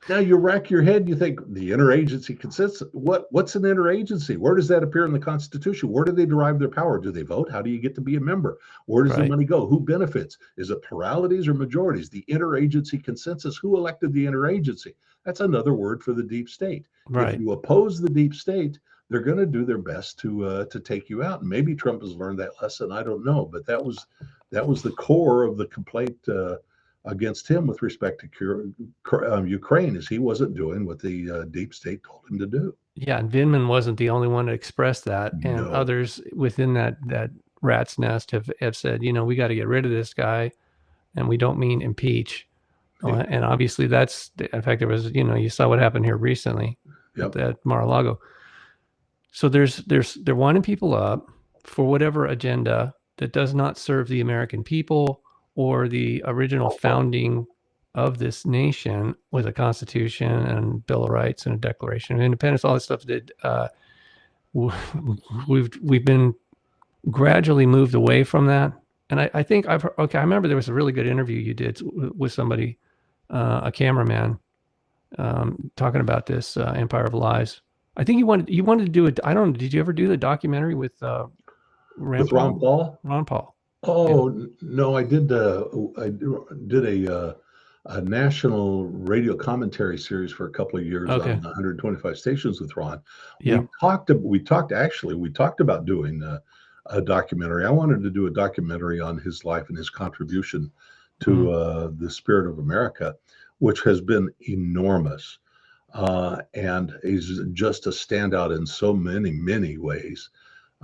Now you rack your head, you think the interagency consists. What's an interagency? Where does that appear in the Constitution? Where do they derive their power? Do they vote? How do you get to be a member? Where does the Right. money go? Who benefits? Is it pluralities or majorities? The interagency consensus. Who elected the interagency? That's another word for the deep state. Right. If you oppose the deep state, they're going to do their best to take you out. And maybe Trump has learned that lesson. I don't know, but that was the core of the complaint against him with respect to Ukraine, is he wasn't doing what the deep state told him to do. Yeah, and Vindman wasn't the only one to express that, and No. others within that rat's nest have said, we got to get rid of this guy, and we don't mean impeach. Yeah. And obviously, that's in fact there was, you saw what happened here recently at Mar-a-Lago. So they're winding people up for whatever agenda that does not serve the American people or the original founding of this nation with a constitution and Bill of Rights and a Declaration of Independence, all this stuff that we've been gradually moved away from that. And I think I remember there was a really good interview you did with somebody, a cameraman, talking about this Empire of Lies. I think you wanted to do it. I don't know. Did you ever do the documentary with Ron Paul? Ron Paul. Oh, yeah. No, I did a national radio commentary series for a couple of years on 125 stations with Ron. Yeah. We talked about doing a documentary. I wanted to do a documentary on his life and his contribution to the spirit of America, which has been enormous. And he's just a standout in so many ways.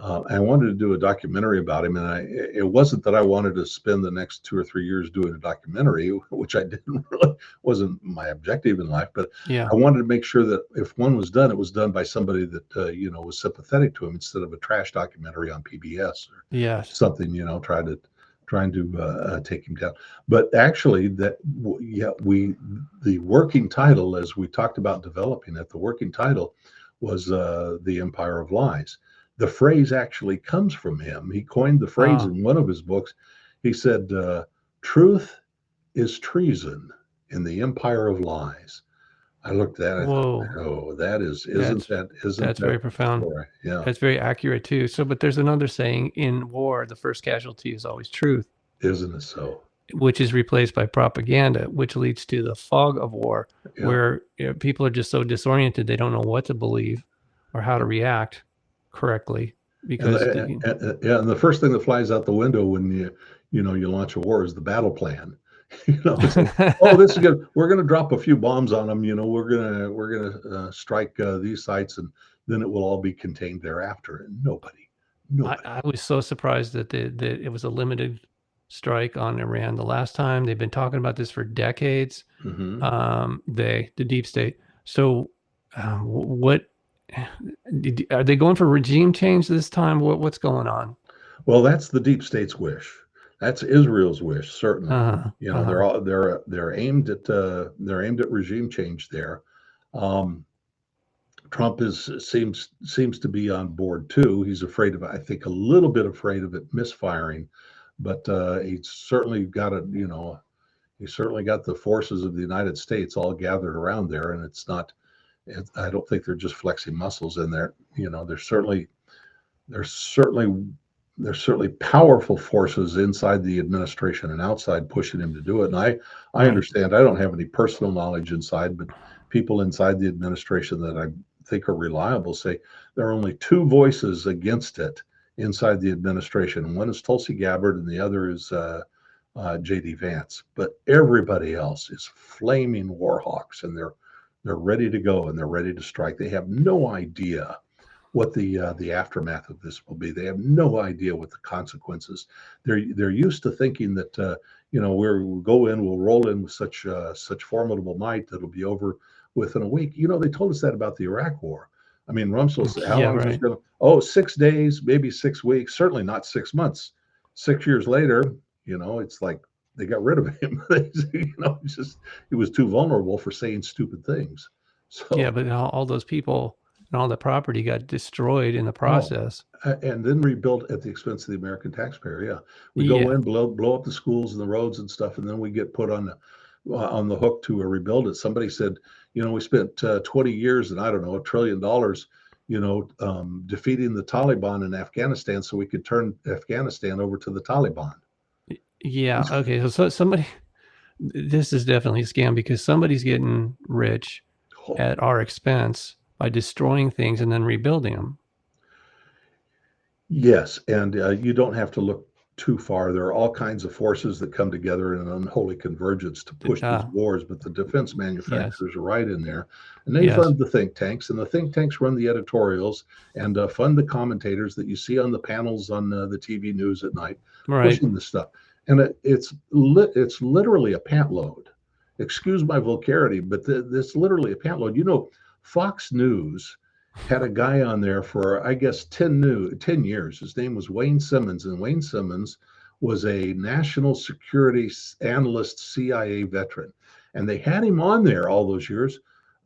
I wanted to do a documentary about him, and it wasn't that I wanted to spend the next 2 or 3 years doing a documentary, which I didn't really, wasn't my objective in life, but I wanted to make sure that if one was done, it was done by somebody that, was sympathetic to him, instead of a trash documentary on PBS or something, trying to take him down. But actually the working title, as we talked about developing it, the working title was The Empire of Lies. The phrase actually comes from him. He coined the phrase in one of his books. He said, truth is treason in the empire of lies. I looked at it. Whoa. Oh, that's very profound. Story? Yeah. That's very accurate too. So, but there's another saying: in war, the first casualty is always truth. Isn't it so? Which is replaced by propaganda, which leads to the fog of war, where people are just so disoriented they don't know what to believe or how to react correctly. Because and the first thing that flies out the window when you launch a war is the battle plan. It's like, oh, this is good. We're going to drop a few bombs on them. We're gonna strike these sites, and then it will all be contained thereafter. And nobody. I was so surprised that it was a limited strike on Iran the last time. They've been talking about this for decades. The deep state. So, what are they going for regime change this time? What's going on? Well, that's the deep state's wish. That's Israel's wish, certainly. They're aimed at regime change there. Trump seems to be on board too. He's afraid of, I think, a little bit afraid of it misfiring, but he's certainly got it. He certainly got the forces of the United States all gathered around there, and it's not. I don't think they're just flexing muscles in there. There's certainly powerful forces inside the administration and outside pushing him to do it. And I understand. I don't have any personal knowledge inside, but people inside the administration that I think are reliable say there are only two voices against it inside the administration. One is Tulsi Gabbard, and the other is J.D. Vance. But everybody else is flaming war hawks, and they're ready to go, and they're ready to strike. They have no idea what the aftermath of this will be. They have no idea what the consequences. They're used to thinking that we'll go in, we'll roll in with such formidable might that it'll be over within a week. They told us that about the Iraq War. I mean, Rumsfeld said, how long is this going to? Oh, 6 days, maybe 6 weeks. Certainly not 6 months. 6 years later, it's like they got rid of him. He was too vulnerable for saying stupid things. So yeah, but all those people and all the property got destroyed in the process. And then rebuilt at the expense of the American taxpayer. Yeah. We go in, blow up the schools and the roads and stuff, and then we get put on the hook to rebuild it. Somebody said, we spent 20 years and I don't know, $1 trillion, defeating the Taliban in Afghanistan so we could turn Afghanistan over to the Taliban. Yeah. Okay. So somebody, this is definitely a scam because somebody's getting rich at our expense by destroying things and then rebuilding them. Yes, and you don't have to look too far. There are all kinds of forces that come together in an unholy convergence to push these wars, but the defense manufacturers are right in there. And they fund the think tanks, and the think tanks run the editorials and fund the commentators that you see on the panels on the TV news at night, pushing this stuff. And it's literally a pant load. Excuse my vulgarity, but it's literally a pant load. Fox News had a guy on there for, I guess, 10 years. His name was Wayne Simmons, and Wayne Simmons was a national security analyst, CIA veteran. And they had him on there all those years,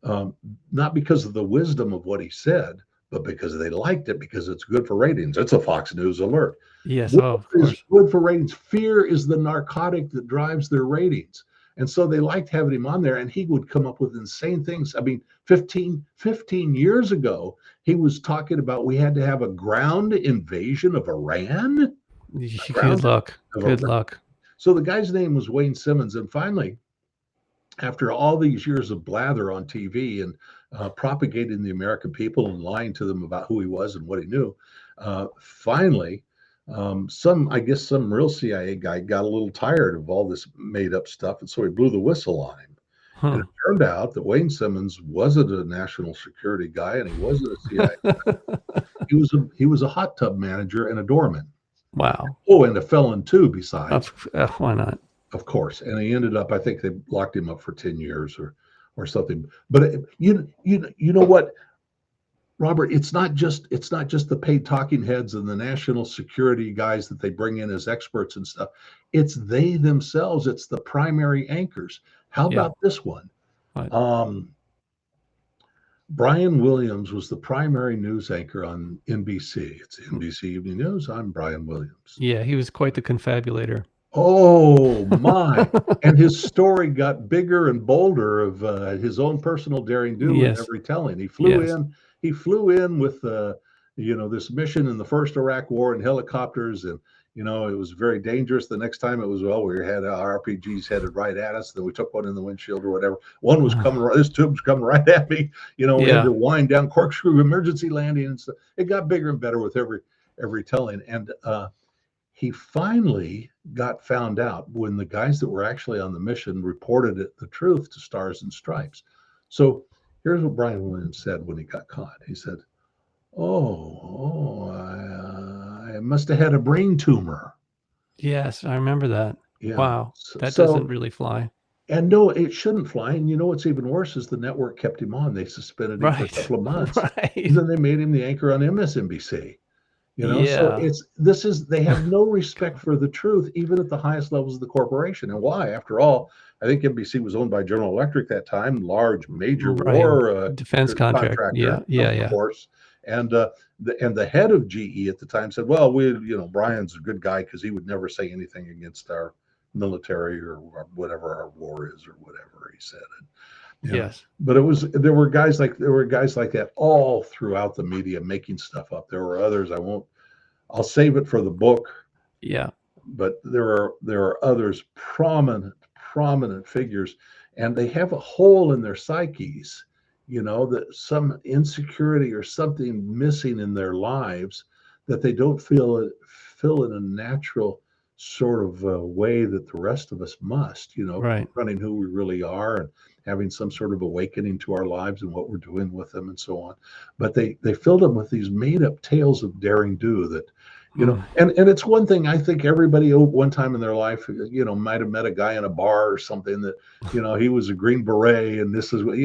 not because of the wisdom of what he said, but because they liked it, because it's good for ratings. It's a Fox News alert. Yes, of course. It's good for ratings. Fear is the narcotic that drives their ratings. And so they liked having him on there, and he would come up with insane things. I mean, 15 years ago, he was talking about we had to have a ground invasion of Iran. Good luck. Good luck. So the guy's name was Wayne Simmons. And finally, after all these years of blather on TV and propagating the American people and lying to them about who he was and what he knew, finally, some real CIA guy got a little tired of all this made up stuff. And so he blew the whistle on him. And it turned out that Wayne Simmons wasn't a national security guy, and he wasn't a CIA guy. He was a hot tub manager and a doorman. Wow. Oh, and a felon too, besides. Why not? Of course. And he ended up, I think they locked him up for 10 years or something. But you know what, Robert, it's not just the paid talking heads and the national security guys that they bring in as experts and stuff. It's they themselves. It's the primary anchors. How about this one? Brian Williams was the primary news anchor on NBC. It's NBC Evening News. I'm Brian Williams. Yeah, he was quite the confabulator. Oh my! And his story got bigger and bolder of his own personal daring do in every telling. He flew in. He flew in with this mission in the first Iraq War in helicopters, and it was very dangerous. The next time it was, we had RPGs headed right at us. Then we took one in the windshield or whatever. One was coming. This tube was coming right at me. We had to wind down, corkscrew, emergency landing, and stuff. It got bigger and better with every telling. And he finally got found out when the guys that were actually on the mission reported the truth to Stars and Stripes. So here's what Brian Williams said when he got caught. He said, I must have had a brain tumor. Yes, I remember that. Yeah. Wow. That So doesn't really fly. And no, it shouldn't fly. And what's even worse is the network kept him on. They suspended him for a couple of months. And then they made him the anchor on MSNBC. So they have no respect for the truth, even at the highest levels of the corporation. And why? After all, I think NBC was owned by General Electric that time, large major war defense contractor. Of course. And the head of GE at the time said, well, Brian's a good guy because he would never say anything against our military or whatever our war is or whatever he said. Yes. But there were guys like that all throughout the media making stuff up. There were others. I'll save it for the book. Yeah. But there are others, prominent figures, and they have a hole in their psyches, that some insecurity or something missing in their lives that they don't feel in a natural sort of way that the rest of us must, running who we really are and having some sort of awakening to our lives and what we're doing with them and so on. But they filled them with these made up tales of daring do that, and it's one thing. I think everybody one time in their life, might have met a guy in a bar or something that, he was a Green Beret and this is what,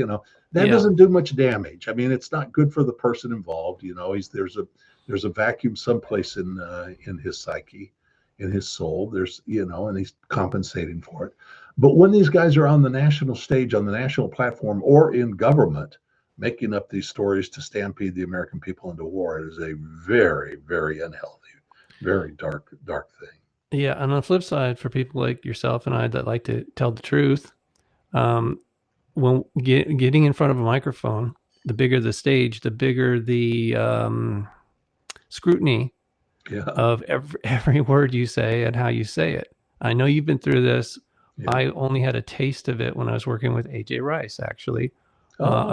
that doesn't do much damage. I mean, it's not good for the person involved. There's a vacuum someplace in his psyche, in his soul. There's, and he's compensating for it. But when these guys are on the national stage, on the national platform, or in government, making up these stories to stampede the American people into war, it is a very, very unhealthy, very dark thing. Yeah. And on the flip side, for people like yourself and I that like to tell the truth, when getting in front of a microphone, the bigger the stage, the bigger the scrutiny Yeah. of every word you say and how you say it. I know you've been through this. Yeah. I only had a taste of it when I was working with AJ Rice, actually. Oh.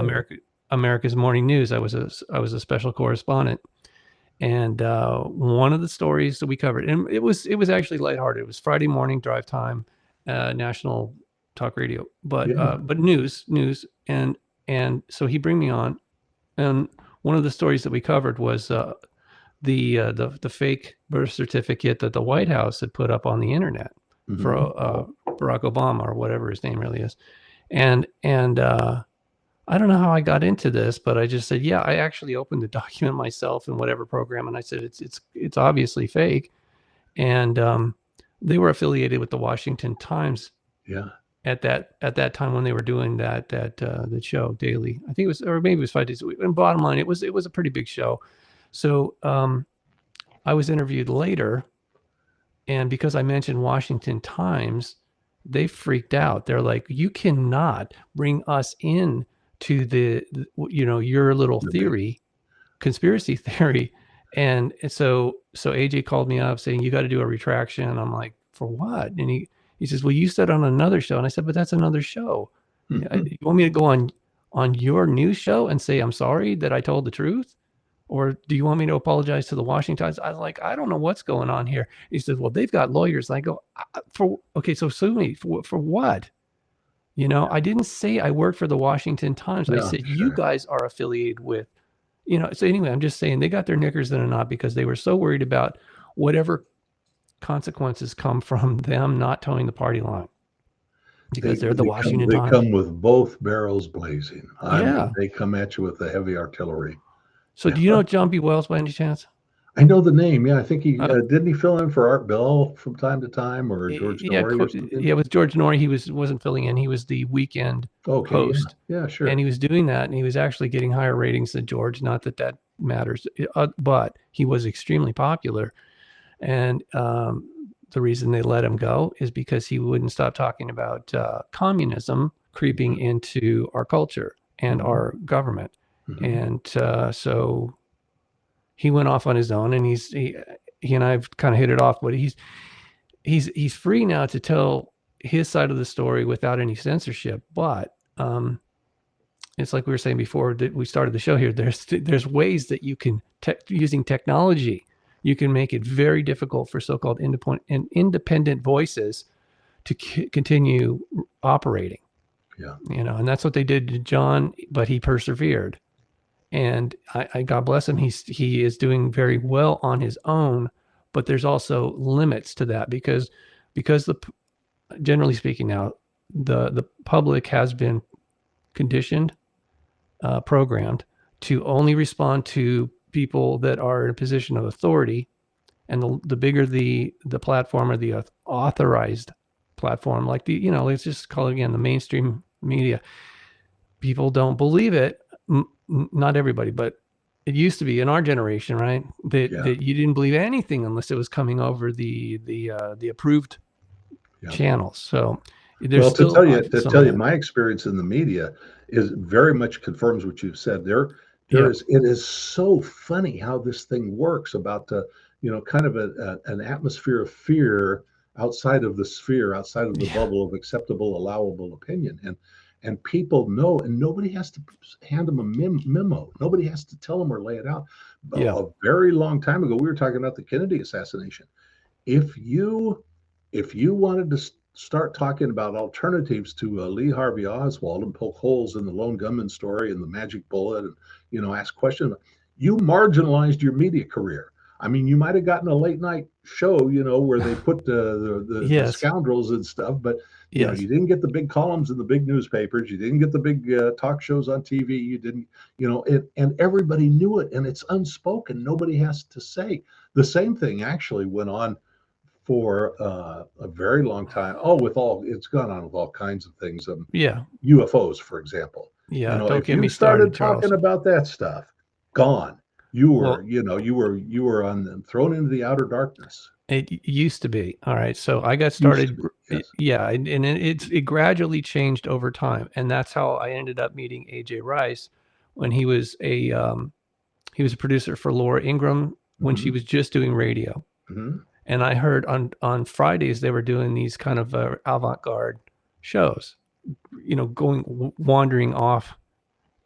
America's Morning News. I was a special correspondent, and one of the stories that we covered, and it was actually lighthearted. It was Friday morning drive time, national talk radio, but Yeah. news, and so he bring me on, and one of the stories that we covered was the fake birth certificate that the White House had put up on the internet for Barack Obama or whatever his name really is, and I don't know how I got into this, but I just said, yeah, I actually opened the document myself in whatever program, and I said it's obviously fake, and they were affiliated with the Washington Times. Yeah. At that time when they were doing the show daily, I think it was, or maybe it was 5 days a week. And bottom line, it was a pretty big show. So I was interviewed later, and because I mentioned Washington Times, they freaked out. They're like, "You cannot bring us in to your little theory, conspiracy theory." And so AJ called me up saying, "You got to do a retraction." I'm like, "For what?" And he says, "Well, you said on another show." And I said, "But that's another show. You want me to go on your news show and say I'm sorry that I told the truth? Or do you want me to apologize to the Washington Times?" I was like, "I don't know what's going on here." He says, "Well, they've got lawyers." I go, okay, so sue me for what? I didn't say I worked for the Washington Times. I said, you guys are affiliated with, so anyway, I'm just saying they got their knickers in a knot because they were so worried about whatever consequences come from them not towing the party line. Because they're the Washington Times. They come with both barrels blazing. I Yeah. mean, they come at you with the heavy artillery. So do you know John B. Wells by any chance? I know the name. Yeah, I think he didn't he fill in for Art Bell from time to time, or George Norrie or something? Yeah, with George Norrie, he wasn't filling in. He was the weekend host. Yeah, sure. And he was doing that, and he was actually getting higher ratings than George. Not that matters, but he was extremely popular. And the reason they let him go is because he wouldn't stop talking about communism creeping into our culture and our government. And so he went off on his own, and he and I've kind of hit it off, but he's free now to tell his side of the story without any censorship. But it's like we were saying before that we started the show here. There's ways that you can using technology, you can make it very difficult for so-called independent voices to continue operating. Yeah, and that's what they did to John, but he persevered. And I God bless him. He is doing very well on his own, but there's also limits to that because generally speaking now, the public has been conditioned, programmed to only respond to people that are in a position of authority, and the bigger the platform or the authorized platform, like let's just call it again the mainstream media. People don't believe it. Not everybody, but it used to be in our generation, right? That you didn't believe anything unless it was coming over the approved channels. So there's to tell you, my experience in the media is very much confirms what you've said. It is so funny how this thing works about kind of an atmosphere of fear outside of the sphere, outside of the bubble of acceptable, allowable opinion, and people know, and nobody has to hand them a memo. Nobody has to tell them or lay it out. A very long time ago, we were talking about the Kennedy assassination. If you wanted to start talking about alternatives to Lee Harvey Oswald and poke holes in the lone gunman story and the magic bullet and ask questions, you marginalized your media career. I mean, you might have gotten a late night show, where they put the scoundrels and stuff, but you didn't get the big columns in the big newspapers. You didn't get the big talk shows on TV. You didn't, and everybody knew it, and it's unspoken. Nobody has to say. The same thing actually went on for a very long time. It's gone on with all kinds of things. UFOs, for example. Don't if get you me started started, talking about that stuff, gone. You were, Well, you were on them, thrown into the outer darkness. it used to be. All right. So I got Used to started. be, yes. Yeah. And it gradually changed over time. And that's how I ended up meeting AJ Rice when he was a producer for Laura Ingraham when she Mhm, was just doing radio. mhm. And I heard on Fridays they were doing these kind of avant-garde shows, wandering off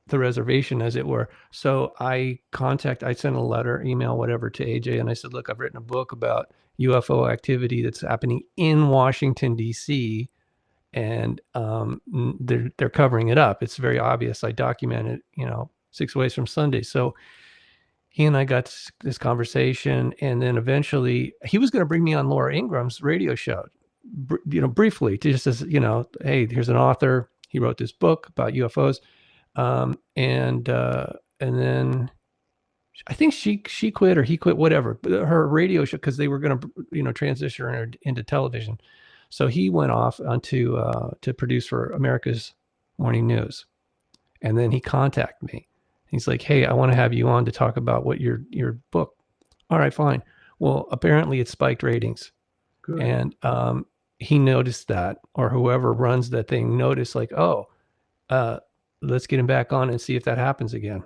the reservation, as it were. So I sent a letter, email, whatever, to AJ, and I said, look, I've written a book about UFO activity that's happening in Washington, D.C., and they're covering it up. It's very obvious. I documented, 6 ways from Sunday. So he and I got this conversation, and then eventually he was going to bring me on Laura Ingram's radio show, briefly, to just as, hey, here's an author. He wrote this book about UFOs. And then I think she quit or he quit, whatever, but her radio show, because they were going to, transition her into television. So he went off onto to produce for America's Morning News. And then he contacted me. He's like, hey, I want to have you on to talk about what your book. All right, fine. Well, apparently it spiked ratings. Good. And he noticed that, or whoever runs that thing noticed, like, oh, let's get him back on and see if that happens again.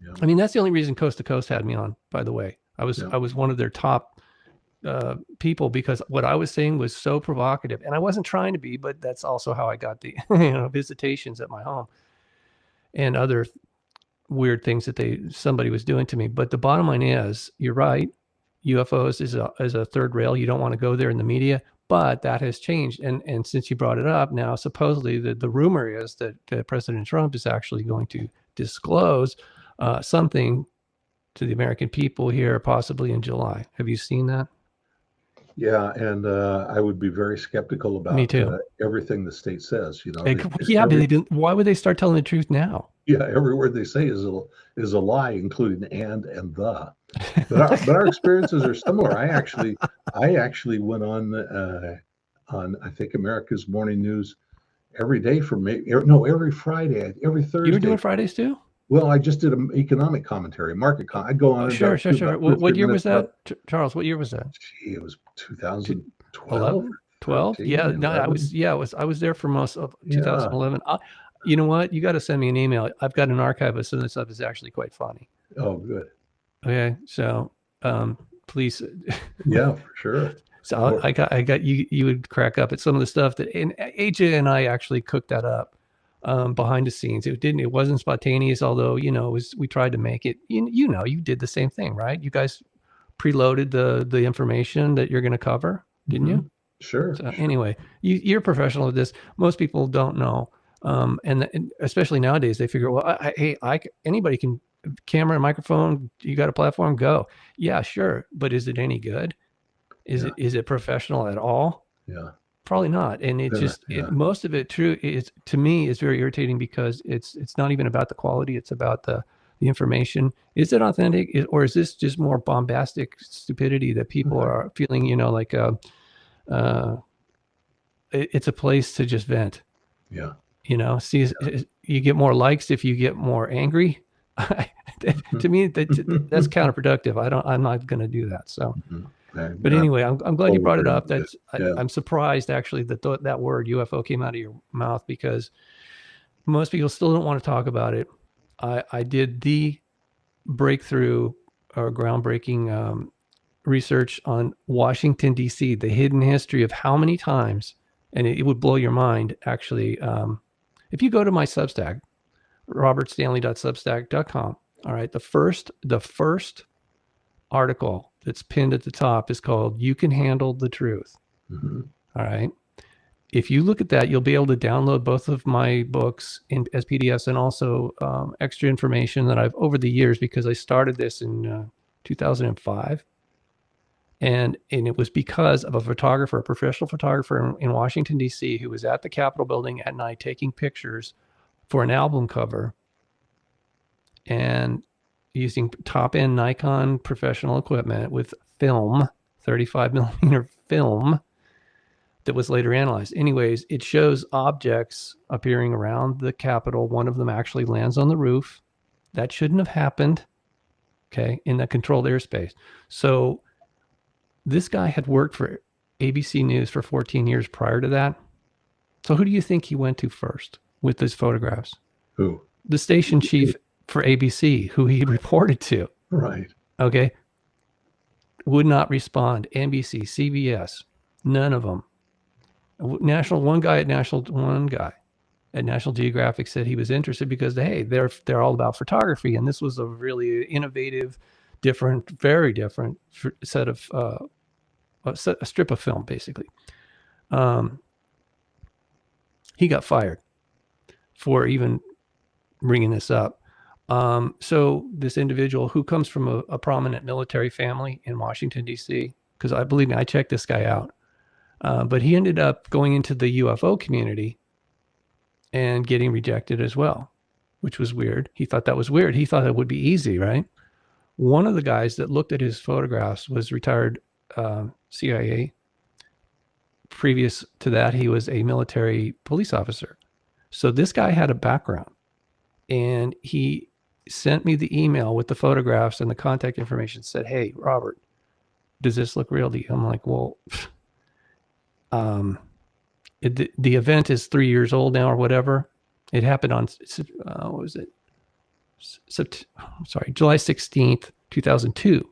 Yeah. I mean, that's the only reason Coast to Coast had me on, by the way. I was one of their top people, because what I was saying was so provocative, and I wasn't trying to be, but that's also how I got the visitations at my home and other weird things that somebody was doing to me. But the bottom line is, you're right. UFOs is a third rail. You don't want to go there in the media, but that has changed. And since you brought it up, now supposedly the rumor is that President Trump is actually going to disclose something to the American people here, possibly in July. Have you seen that? Yeah, and I would be very skeptical about Me too. everything the state says. Yeah, but they didn't. Why would they start telling the truth now? Yeah, every word they say is a lie, including and the. But our experiences are similar. I actually went on I think America's Morning News every day for me. No, every Friday, every Thursday. You were doing Fridays too? Well, I just did an economic commentary, market. I'd go on. Oh, sure. What year was that, Charles? What year was that? Gee, it was 2012. 12? Yeah, no, I was there for most of 2011. You know what? You got to send me an email. I've got an archive of some of this stuff. Is actually quite funny. Oh, good. Okay, so please. Yeah, for sure. So I got you. You would crack up at some of the stuff that, and AJ and I actually cooked that up behind the scenes. It wasn't spontaneous, although we tried to make it. You did the same thing, right? You guys preloaded the information that you're going to cover, didn't you? Sure. So anyway, you're a professional at this. Most people don't know, and especially nowadays, they figure, well, anybody can, camera and microphone. You got a platform, go. Yeah, sure, but is it any good? Is it professional at all? Yeah. Probably not. And most of it, to me, is very irritating, because it's not even about the quality. It's about the information. Is it authentic, or is this just more bombastic stupidity that people are feeling, like it's a place to just vent. Yeah. You get more likes if you get more angry. To me, that's counterproductive. I'm not going to do that. So. But anyway, I'm glad you brought it up. I'm surprised actually that word UFO came out of your mouth, because most people still don't want to talk about it. I did the breakthrough or groundbreaking research on Washington, D.C., the hidden history of how many times, and it would blow your mind actually. If you go to my Substack, robertstanley.substack.com, all right, the first article that's pinned at the top is called "You Can Handle the Truth." Mm-hmm. All right. If you look at that, you'll be able to download both of my books as PDFs, and also extra information that I've over the years, because I started this in 2005. And it was because of a professional photographer in Washington, D.C., who was at the Capitol building at night taking pictures for an album cover, and using top-end Nikon professional equipment with film, 35 millimeter film, that was later analyzed. Anyways, it shows objects appearing around the Capitol. One of them actually lands on the roof. That shouldn't have happened. okay, in that controlled airspace. So this guy had worked for ABC News for 14 years prior to that. So who do you think he went to first with his photographs? Who? The station chief for ABC, who he reported to. Right. Okay. Would not respond. NBC, CBS, none of them. One guy at National Geographic said he was interested because they're all about photography, and this was a really innovative, very different set of a strip of film, basically. He got fired for even bringing this up. So this individual who comes from a prominent military family in Washington, D.C., because I checked this guy out, but he ended up going into the UFO community and getting rejected as well, which was weird. He thought that was weird. He thought it would be easy, right? One of the guys that looked at his photographs was retired CIA. Previous to that, he was a military police officer. So this guy had a background, and he sent me the email with the photographs and the contact information, said, "Hey, Robert, does this look real to you?" I'm like, well, the event is 3 years old now or whatever. It happened on, what was it? July 16th, 2002.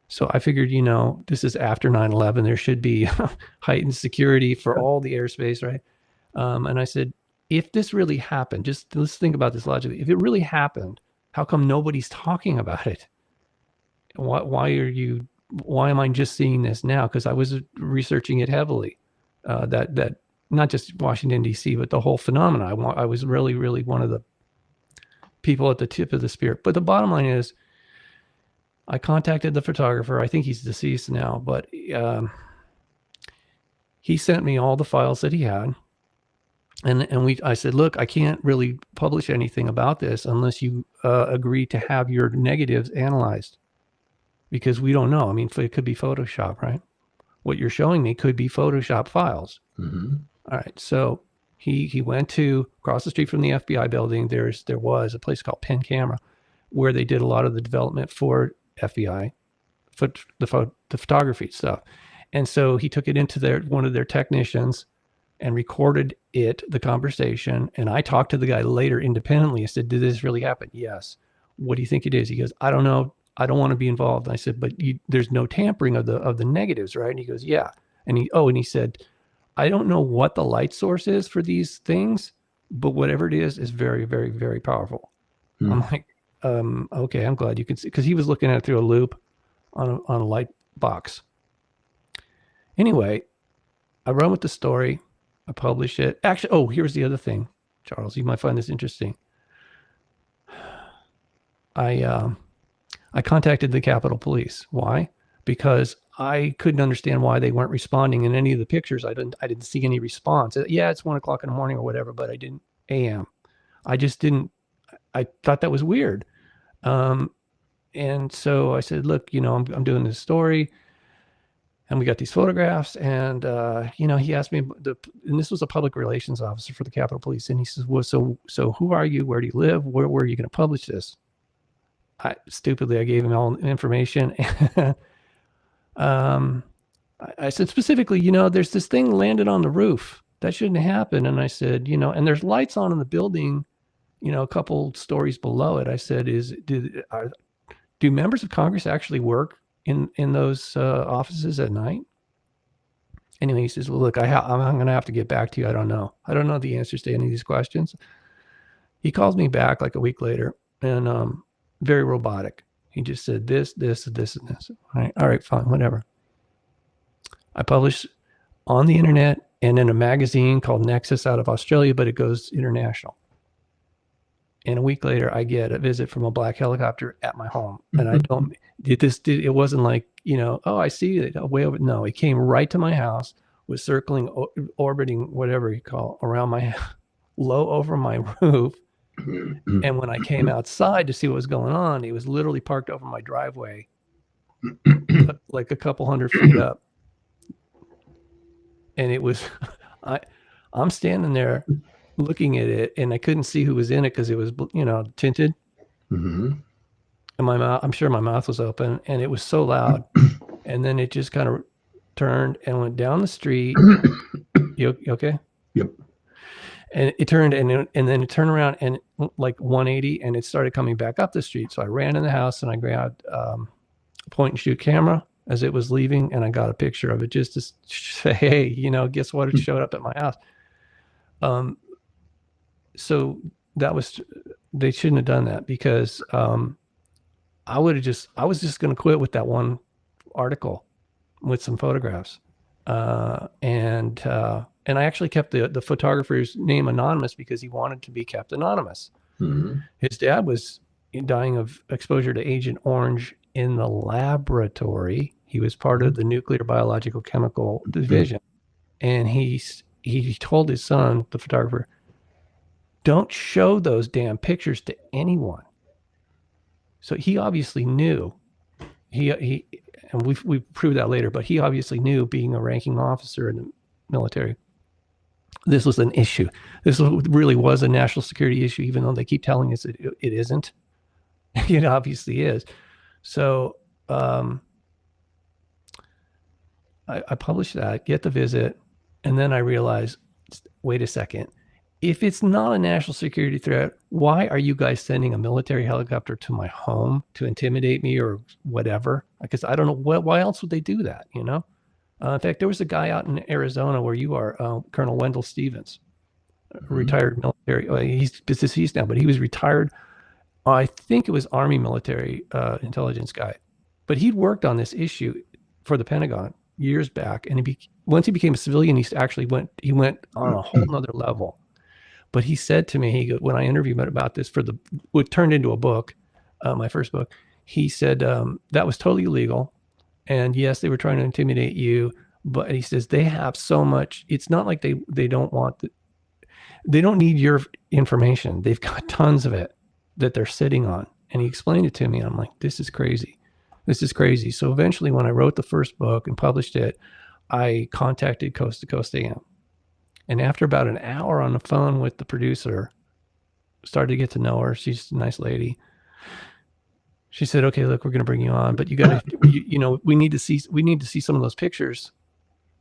So I figured, this is after 9/11. There should be heightened security for all the airspace, right? And I said, if this really happened, let's think about this logically. If it really happened, how come nobody's talking about it? Why am I just seeing this now? Because I was researching it heavily. That not just Washington, D.C., but the whole phenomena. I was really, really one of the people at the tip of the spear. But the bottom line is, I contacted the photographer. I think he's deceased now, but he sent me all the files that he had. And I said, look, I can't really publish anything about this unless you agree to have your negatives analyzed, because we don't know. I mean, it could be Photoshop, right? What you're showing me could be Photoshop files. Mm-hmm. All right. So he went to across the street from the FBI building. There was a place called Pen Camera where they did a lot of the development for FBI, the photography stuff. And so he took it into one of their technicians and recorded the conversation. And I talked to the guy later independently. I said, did this really happen? Yes. What do you think it is? He goes, I don't know. I don't want to be involved. And I said, but there's no tampering of the negatives, right? And he goes, yeah. And he said, I don't know what the light source is for these things, but whatever it is very, very, very powerful. Hmm. I'm like, okay, I'm glad you can see, because he was looking at it through a loop on a light box. Anyway, I run with the story. I publish it. Actually, here's the other thing, Charles. You might find this interesting. I contacted the Capitol Police. Why? Because I couldn't understand why they weren't responding in any of the pictures. I didn't see any response. Yeah, it's 1:00 in the morning or whatever, but I didn't AM. I just didn't. I thought that was weird. And so I said, look, I'm doing this story, and we got these photographs, and he asked me, and this was a public relations officer for the Capitol Police, and he says, well, so who are you? Where do you live? Where are you going to publish this? I gave him all the information. I said specifically, there's this thing landed on the roof. That shouldn't happen. And I said, and there's lights on in the building, a couple stories below it. I said, do members of Congress actually work in those offices at night? Anyway, he says, well, look, I'm going to have to get back to you. I don't know. I don't know the answers to any of these questions. He calls me back like a week later, and very robotic. He just said this, and this. All right, fine, whatever. I published on the internet and in a magazine called Nexus out of Australia, but it goes international. And a week later, I get a visit from a black helicopter at my home. And it wasn't like, I see it way over. No, it came right to my house, was circling, orbiting, whatever you call, around low over my roof. And when I came outside to see what was going on, it was literally parked over my driveway, like a couple 100 feet up. And it was, I'm standing there looking at it, and I couldn't see who was in it because it was, tinted. Mm-hmm. and my mouth, I'm sure my mouth was open, and it was so loud. And then it just kind of turned and went down the street. You okay? Yep. And it turned and then it turned around and like 180, and it started coming back up the street. So I ran in the house and I grabbed a point and shoot camera as it was leaving, and I got a picture of it just to say, hey, guess what? It showed up at my house. So that was, they shouldn't have done that, because I was just going to quit with that one article with some photographs. And I actually kept the photographer's name anonymous because he wanted to be kept anonymous. Mm-hmm. His dad was dying of exposure to Agent Orange in the laboratory. He was part of the nuclear biological chemical division. And he told his son, the photographer, don't show those damn pictures to anyone. So he obviously knew. He and we proved that later, but he obviously knew, being a ranking officer in the military, this was an issue. This really was a national security issue, even though they keep telling us it isn't. It obviously is. So I published that, get the visit, and then I realized, wait a second. If it's not a national security threat, why are you guys sending a military helicopter to my home to intimidate me or whatever? Because I don't know why else would they do that, In fact, there was a guy out in Arizona where you are, Colonel Wendell Stevens, retired military. He's deceased now, but he was retired. I think it was Army military intelligence guy, but he'd worked on this issue for the Pentagon years back. And once he became a civilian, he went on a whole nother level. But he said to me, when I interviewed him about this for what turned into a book, my first book, he said that was totally illegal. And yes, they were trying to intimidate you. But he says they have so much. It's not like they don't want, they don't need your information. They've got tons of it that they're sitting on. And he explained it to me. I'm like, this is crazy. This is crazy. So eventually, when I wrote the first book and published it, I contacted Coast to Coast AM. And after about an hour on the phone with the producer, started to get to know her. She's a nice lady. She said, okay, look, we're going to bring you on, but you got to, we need to see some of those pictures.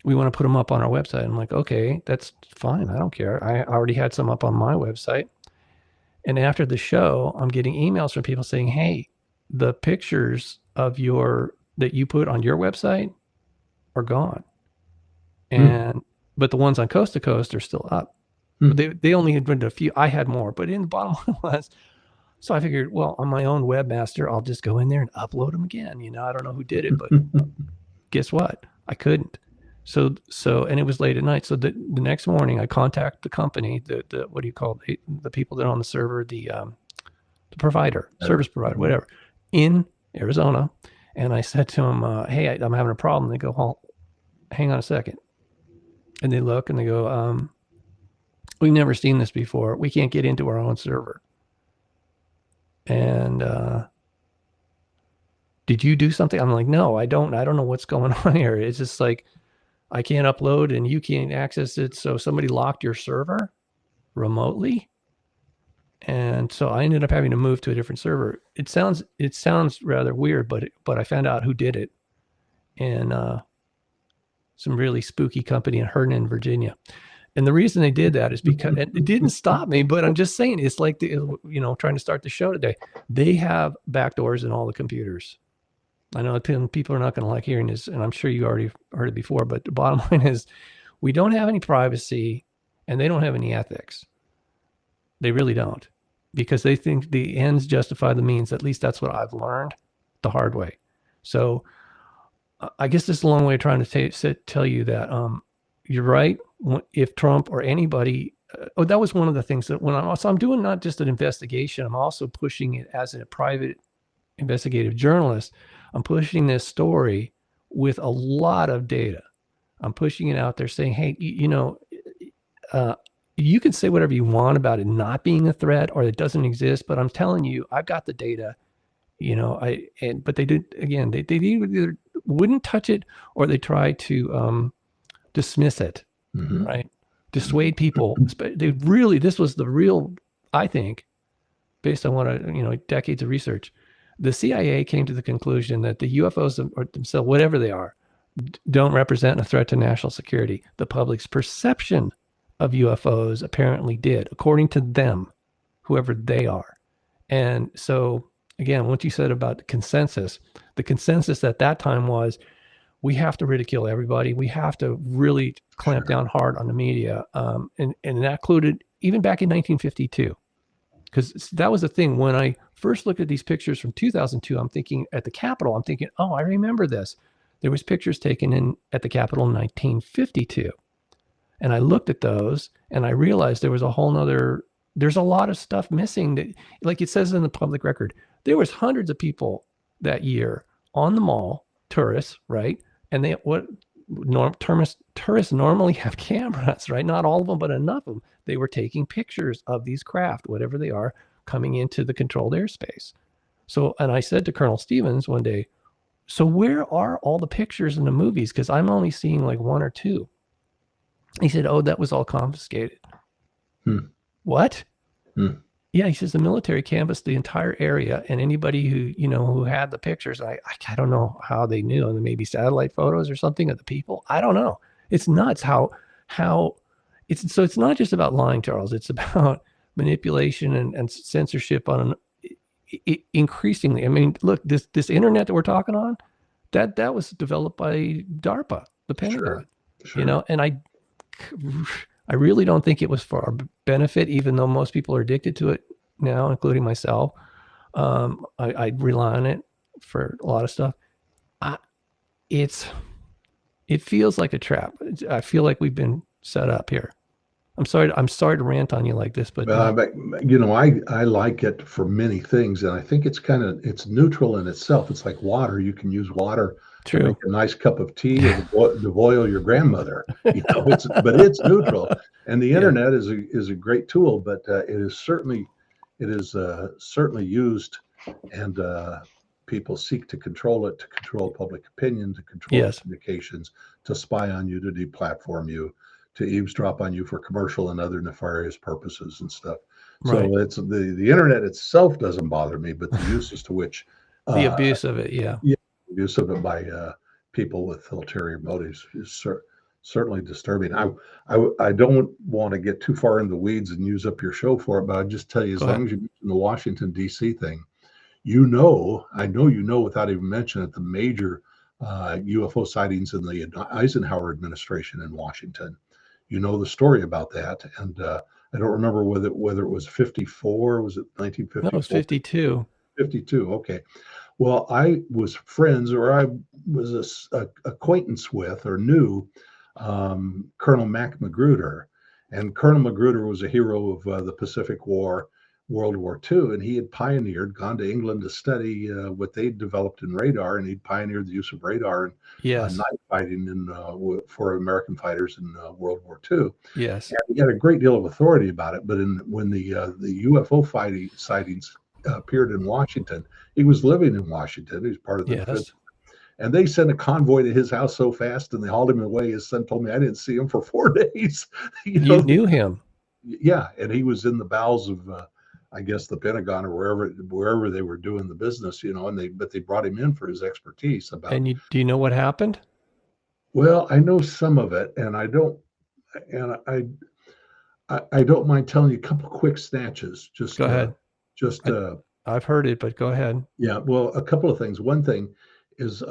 We want to put them up on our website. I'm like, okay, that's fine. I don't care. I already had some up on my website. And after the show, I'm getting emails from people saying, hey, the pictures of that you put on your website are gone. And, but the ones on Coast to Coast are still up. They only had a few. I had more, but in the bottom line was, so I figured, well, on my own webmaster, I'll just go in there and upload them again. I don't know who did it, but guess what? I couldn't. So, and it was late at night. So the next morning I contact the company, the what do you call it? The people that are on the server, the provider, service provider, whatever, in Arizona. And I said to them, hey, I'm having a problem. They go, well, hang on a second. And they look and they go, we've never seen this before. We can't get into our own server. And did you do something? I'm like, no, I don't know what's going on here. It's just like, I can't upload and you can't access it. So somebody locked your server remotely. And so I ended up having to move to a different server. It sounds rather weird, but I found out who did it. And some really spooky company in Herndon, Virginia. And the reason they did that is because it didn't stop me, but I'm just saying, it's like, trying to start the show today. They have backdoors in all the computers. I know people are not going to like hearing this, and I'm sure you already heard it before, but the bottom line is we don't have any privacy and they don't have any ethics. They really don't, because they think the ends justify the means. At least that's what I've learned the hard way. So I guess this is a long way of trying to tell you that you're right. If Trump or anybody, that was one of the things that I'm doing not just an investigation, I'm also pushing it as a private investigative journalist. I'm pushing this story with a lot of data. I'm pushing it out there saying, hey, you can say whatever you want about it not being a threat or it doesn't exist, but I'm telling you, I've got the data, but they did, again, they either wouldn't touch it or they tried to dismiss it, right? Dissuade people. This was the real, I think, based on what decades of research, The CIA came to the conclusion that the UFOs or themselves, whatever they are, don't represent a threat to national security. The public's perception of UFOs apparently did, according to them, whoever they are. And so, again, what you said about the consensus at that time was we have to ridicule everybody. We have to really clamp down hard on the media. And that included even back in 1952, because that was the thing. When I first looked at these pictures from 2002, I'm thinking at the Capitol, I'm thinking, oh, I remember this. There was pictures taken at the Capitol in 1952. And I looked at those and I realized there was there's a lot of stuff missing that, like it says in the public record, there was hundreds of people that year on the mall, tourists, right? And tourists normally have cameras, right? Not all of them, but enough of them. They were taking pictures of these craft, whatever they are, coming into the controlled airspace. So, and I said to Colonel Stevens one day, so where are all the pictures in the movies? Because I'm only seeing like one or two. He said, oh, that was all confiscated. What? Yeah, he says the military canvassed the entire area, and anybody who had the pictures, I don't know how they knew, and maybe satellite photos or something of the people. I don't know. It's nuts how it's not just about lying, Charles. It's about manipulation and censorship on increasingly. I mean, look, this internet that we're talking on, that was developed by DARPA, the Pentagon. Sure. And I really don't think it was for our benefit, even though most people are addicted to it now, including myself. I rely on it for a lot of stuff. It feels like a trap. I feel like we've been set up here. I'm sorry to rant on you like this, but I like it for many things, and I think it's neutral in itself. It's like water. You can use water to make a nice cup of tea or to boil your grandmother. But it's neutral. And the internet is a great tool, but it is certainly used, and people seek to control it, to control public opinion, to control communications, to spy on you, to deplatform you, to eavesdrop on you for commercial and other nefarious purposes and stuff. Right. So it's the internet itself doesn't bother me, but the uses to which the abuse of it, abuse of it by people with ulterior motives is certainly disturbing. I don't want to get too far in the weeds and use up your show for it, but I'll just tell you, as long as you mention the Washington D.C. thing, I know without even mentioning it, the major UFO sightings in the Eisenhower administration in Washington. You know the story about that, and I don't remember whether it was 54, was it 1954? No, it was 52. 52, okay. Well, I was friends, or I was a acquaintance with, or knew Colonel Mac Magruder, and Colonel Magruder was a hero of the Pacific War, World War II, and he had gone to England to study what they developed in radar, and he'd pioneered the use of radar and night fighting for American fighters in World War II. Yes, and he had a great deal of authority about it. But when the UFO sightings appeared in Washington, he was living in Washington. He was part of the defense. And they sent a convoy to his house so fast, and they hauled him away. His son told me I didn't see him for 4 days. You knew him? Yeah, and he was in the bowels of, I guess, the Pentagon or wherever they were doing the business, but they brought him in for his expertise about. And do you know what happened? Well, I know some of it, and I don't mind telling you a couple quick snatches. Just go ahead. I've heard it, but go ahead. Yeah, well, a couple of things. One thing is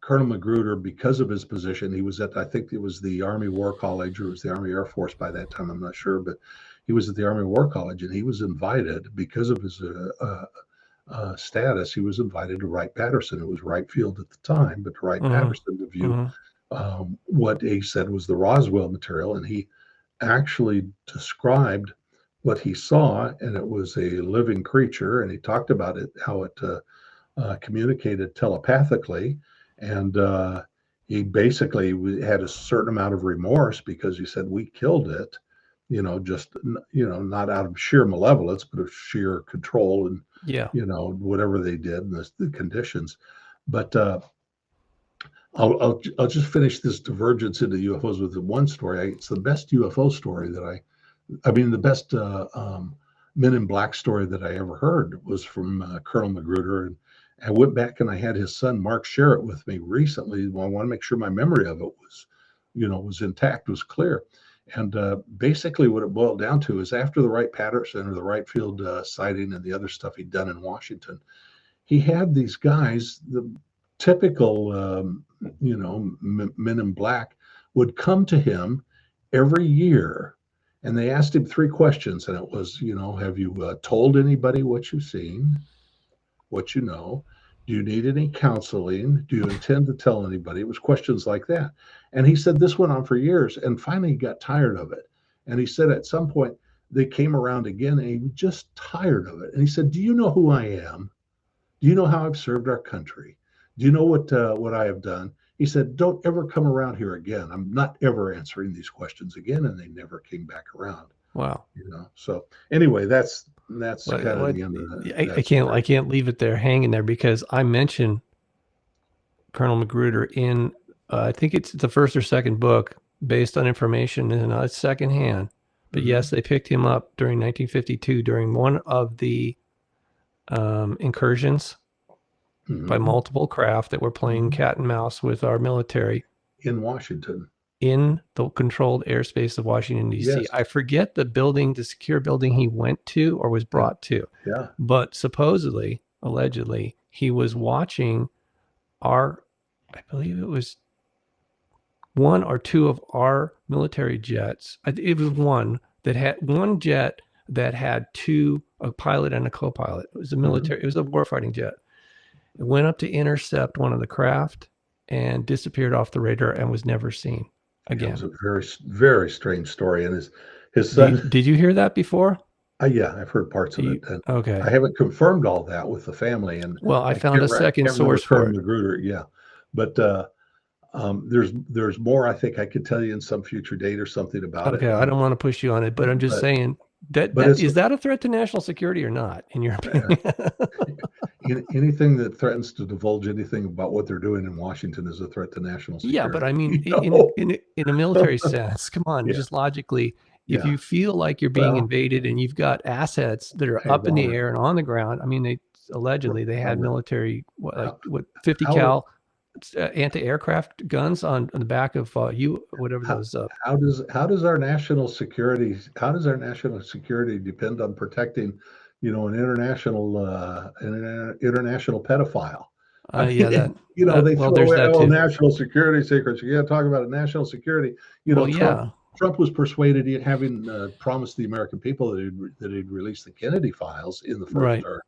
Colonel Magruder, because of his position, he was at, I think it was the Army War College, or it was the Army Air Force by that time, I'm not sure, but he was at the Army War College, and he was invited, because of his status, he was invited to Wright-Patterson. It was Wright Field at the time, but to Wright-Patterson to view what he said was the Roswell material, and he actually described what he saw, and it was a living creature, and he talked about it, how it communicated telepathically, and he basically had a certain amount of remorse, because he said, we killed it, not out of sheer malevolence, but of sheer control and whatever they did and the conditions. But I'll just finish this divergence into UFOs with the one story. It's the best UFO story that the best Men in Black story that I ever heard was from Colonel Magruder, I went back and I had his son Mark share it with me recently. Well, I want to make sure my memory of it was, was intact, was clear. And basically, what it boiled down to is after the Wright-Patterson or the Wright Field sighting and the other stuff he'd done in Washington, he had these guys, the typical, men in black, would come to him every year, and they asked him 3 questions, and it was, have you told anybody what you've seen, what you know? Do you need any counseling? Do you intend to tell anybody? It was questions like that. And he said this went on for years, and finally he got tired of it. And he said at some point they came around again, and he was just tired of it. And he said, do you know who I am? Do you know how I've served our country? Do you know what I have done? He said, don't ever come around here again. I'm not ever answering these questions again. And they never came back around. Wow. So anyway, that's kind of the end of that. I can't leave it there hanging there, because I mentioned Colonel Magruder in I think it's the first or second book, based on information in a secondhand. But yes, they picked him up during 1952 during one of the incursions by multiple craft that were playing cat and mouse with our military in Washington, in the controlled airspace of Washington, D.C. Yes. I forget the secure building he went to or was brought to. Yeah. But allegedly, he was watching I believe it was 1 or 2 of our military jets. It was one jet that had 2, a pilot and a co-pilot. It was a military, it was a warfighting jet. It went up to intercept one of the craft and disappeared off the radar and was never seen again. It was a very, very strange story. And his son. Did you hear that before? Yeah, I've heard parts of it. And okay. I haven't confirmed all that with the family. And I found a second source for it. Magruder, yeah. But there's more I think I could tell you in some future date or something about it. Okay, I don't want to push you on it, but I'm just saying is that a threat to national security or not, in your opinion? Anything that threatens to divulge anything about what they're doing in Washington is a threat to national security. Yeah, but I mean, in a military sense, come on, just logically, if you feel like you're being invaded and you've got assets that are up in the air and on the ground, I mean, allegedly they had military 50 cal anti-aircraft guns on the back of whatever those. How does our national security depend on protecting, an international pedophile? They throw away national security secrets. You got to talk about it, national security. Trump was persuaded, having promised the American people that he'd release the Kennedy files in the first term.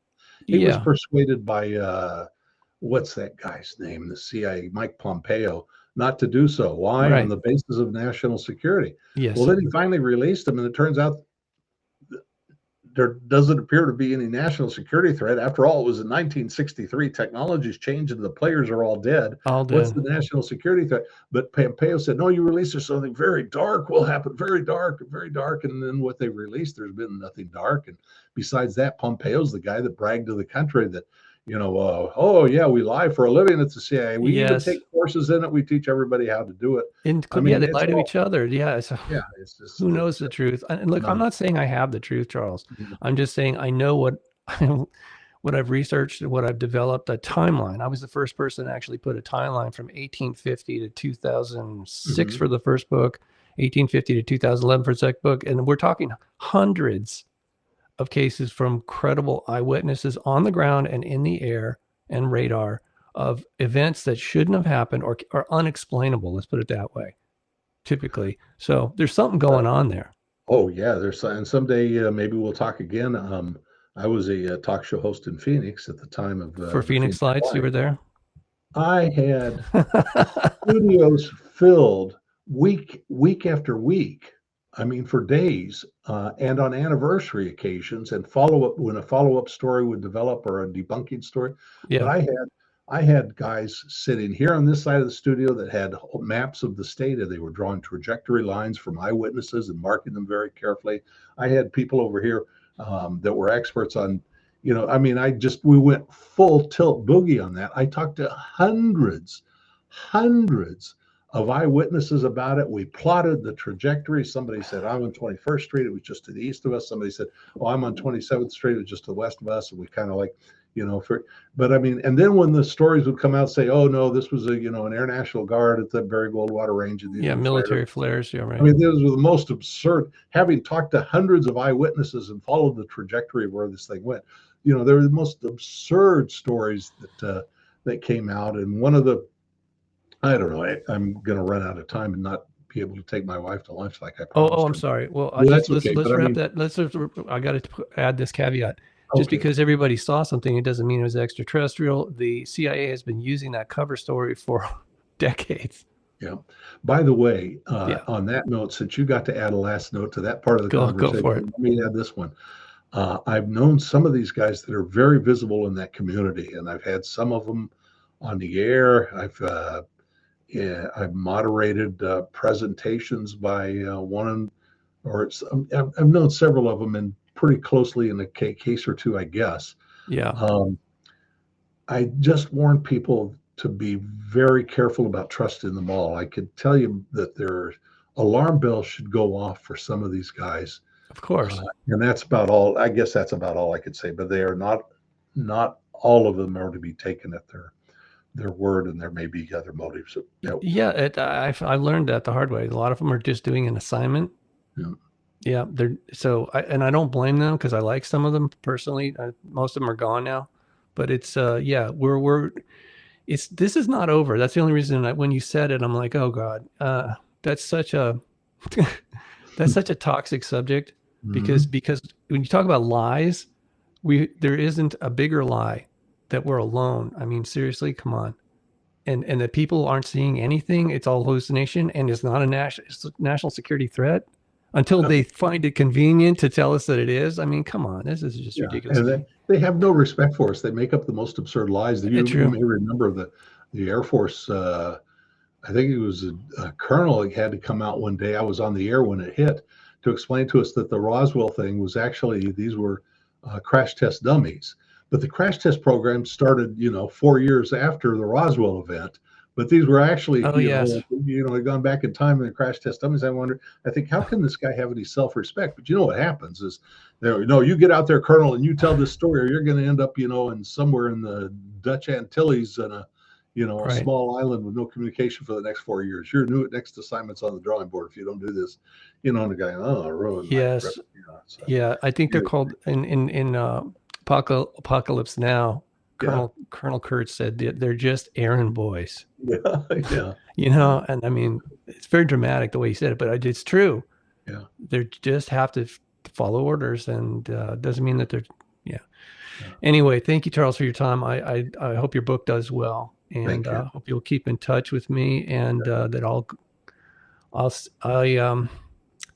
He was persuaded by what's that guy's name? The CIA, Mike Pompeo, not to do so. Why? On the basis of national security. Yes. Well, then he finally released them, and it turns out there doesn't appear to be any national security threat. After all, it was in 1963. Technology's changed, and the players are all dead. What's the national security threat? But Pompeo said, no, you released something very dark will happen, very dark. And then what they released, there's been nothing dark. And besides that, Pompeo's the guy that bragged to the country that, we lie for a living at the CIA. We even take courses in it. We teach everybody how to do it. They lie to each other. Yeah. So it's just, who knows the truth? And look, I'm not saying I have the truth, Charles. I'm just saying I know what I've researched and what I've developed, a timeline. I was the first person to actually put a timeline from 1850 to 2006 for the first book, 1850 to 2011 for the second book. And we're talking hundreds of cases from credible eyewitnesses on the ground and in the air and radar of events that shouldn't have happened or are unexplainable. Let's put it that way, typically. So there's something going on there. Oh yeah, and someday maybe we'll talk again. I was a talk show host in Phoenix at the time of for Phoenix Lights. You were there. I had studios filled week after week. I mean, for days, and on anniversary occasions, and when a follow-up story would develop or a debunking story. Yeah. But I had guys sitting here on this side of the studio that had maps of the state, and they were drawing trajectory lines from eyewitnesses and marking them very carefully. I had people over here that were experts on, we went full tilt boogie on that. I talked to hundreds of eyewitnesses about it. We plotted the trajectory. Somebody said, I'm on 21st Street. It was just to the east of us. Somebody said, I'm on 27th Street. It was just to the west of us. And we kind of But I mean, and then when the stories would come out, say, oh no, this was an Air National Guard at the Berry Goldwater Range. And yeah, military flares. Yeah, right. I mean, those were the most absurd. Having talked to hundreds of eyewitnesses and followed the trajectory of where this thing went, there were the most absurd stories that came out. And one of the, I don't know, I'm going to run out of time and not be able to take my wife to lunch like I promised. Oh, I'm sorry. Well, that's okay. Let's wrap that. I got to add this caveat. Just because everybody saw something, it doesn't mean it was extraterrestrial. The CIA has been using that cover story for decades. Yeah. By the way, on that note, since you got to add a last note to that part of the conversation, go for it. Let me add this one. I've known some of these guys that are very visible in that community, and I've had some of them on the air. I've moderated presentations by I've known several of them, and pretty closely in a case or two, I guess. Yeah. I just warn people to be very careful about trusting them all. I could tell you that their alarm bells should go off for some of these guys. Of course. And that's about all. I guess that's about all I could say. But they are not all of them are to be taken at their word, and there may be other motives. Yeah, I learned that the hard way. A lot of them are just doing an assignment. Yeah. Yeah, I don't blame them, because I like some of them personally. Most of them are gone now, but it's this is not over. That's the only reason when you said it, I'm like, oh God, that's such a toxic subject, because when you talk about lies, there isn't a bigger lie that we're alone. I mean, seriously, come on. And that people aren't seeing anything. It's all hallucination, and it's not a national security threat until they find it convenient to tell us that it is. I mean, come on, this is just ridiculous. And they have no respect for us. They make up the most absurd lies. You may remember the Air Force. I think it was a colonel that had to come out one day. I was on the air when it hit, to explain to us that the Roswell thing was actually, these were crash test dummies. But the crash test program started, 4 years after the Roswell event. But these were actually, had gone back in time in the crash test dummies. I think, how can this guy have any self-respect? But what happens is, you get out there, Colonel, and you tell this story, or you're going to end up, in somewhere in the Dutch Antilles in a small island with no communication for the next 4 years. Your next assignment's on the drawing board if you don't do this. And the guy, ruined. Yes. Yeah, I think they're called in Apocalypse Now. Colonel Kurtz said they're just errand boys. Yeah. And I mean, it's very dramatic the way he said it, but it's true. Yeah. They just have to follow orders, and doesn't mean that they're. Yeah. Anyway, thank you, Charles, for your time. I hope your book does well, and hope you'll keep in touch with me, and that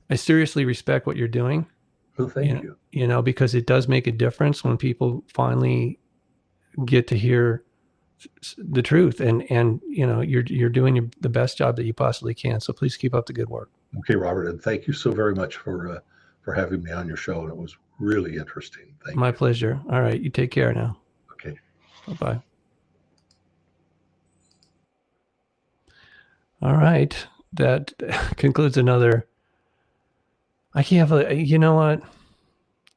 I seriously respect what you're doing. Well, thank you. Because it does make a difference when people finally get to hear the truth, and you're doing the best job that you possibly can. So please keep up the good work. Okay, Robert, and thank you so very much for having me on your show. And it was really interesting. Thank you. My pleasure. All right, you take care now. Okay. Bye-bye. All right, that concludes another. I can't. You know what?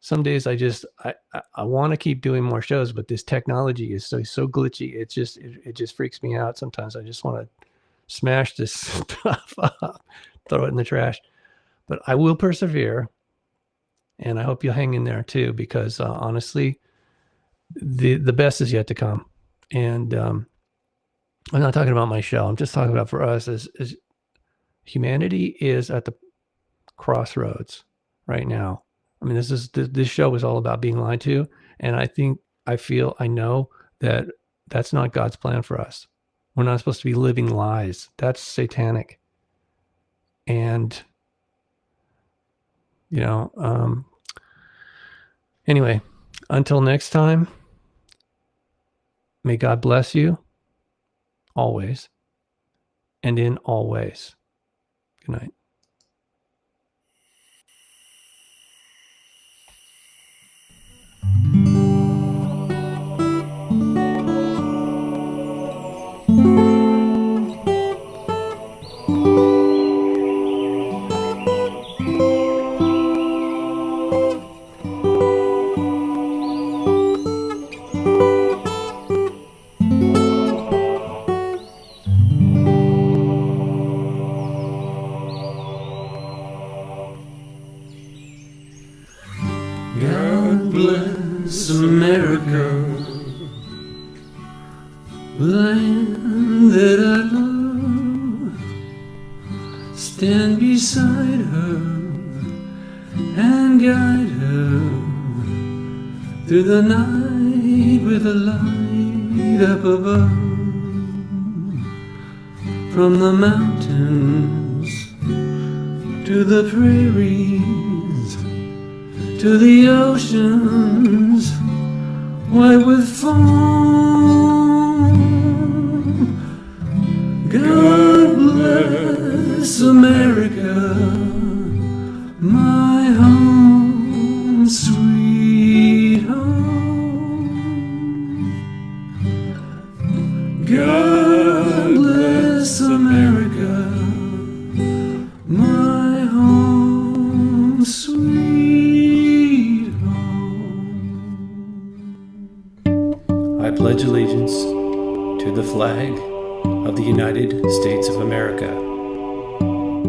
Some days I want to keep doing more shows, but this technology is so glitchy. It just freaks me out. Sometimes I just want to smash this stuff up, throw it in the trash. But I will persevere, and I hope you'll hang in there too, because honestly, the best is yet to come. And I'm not talking about my show. I'm just talking about for us as humanity is at the crossroads right now. I mean, this show is all about being lied to, and I know that that's not God's plan for us. We're not supposed to be living lies. That's satanic. And anyway, until next time, may God bless you always and in all ways. Good night. man that I love, stand beside her and guide her through the night with a light up above. From the mountains to the prairies to the oceans white with foam. God bless America, my home, sweet home. God bless America, my home, sweet home. I pledge allegiance to the flag of the United States of America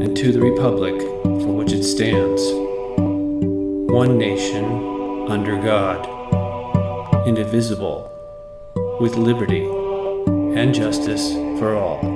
and to the republic for which it stands, one nation, under God, indivisible, with liberty and justice for all.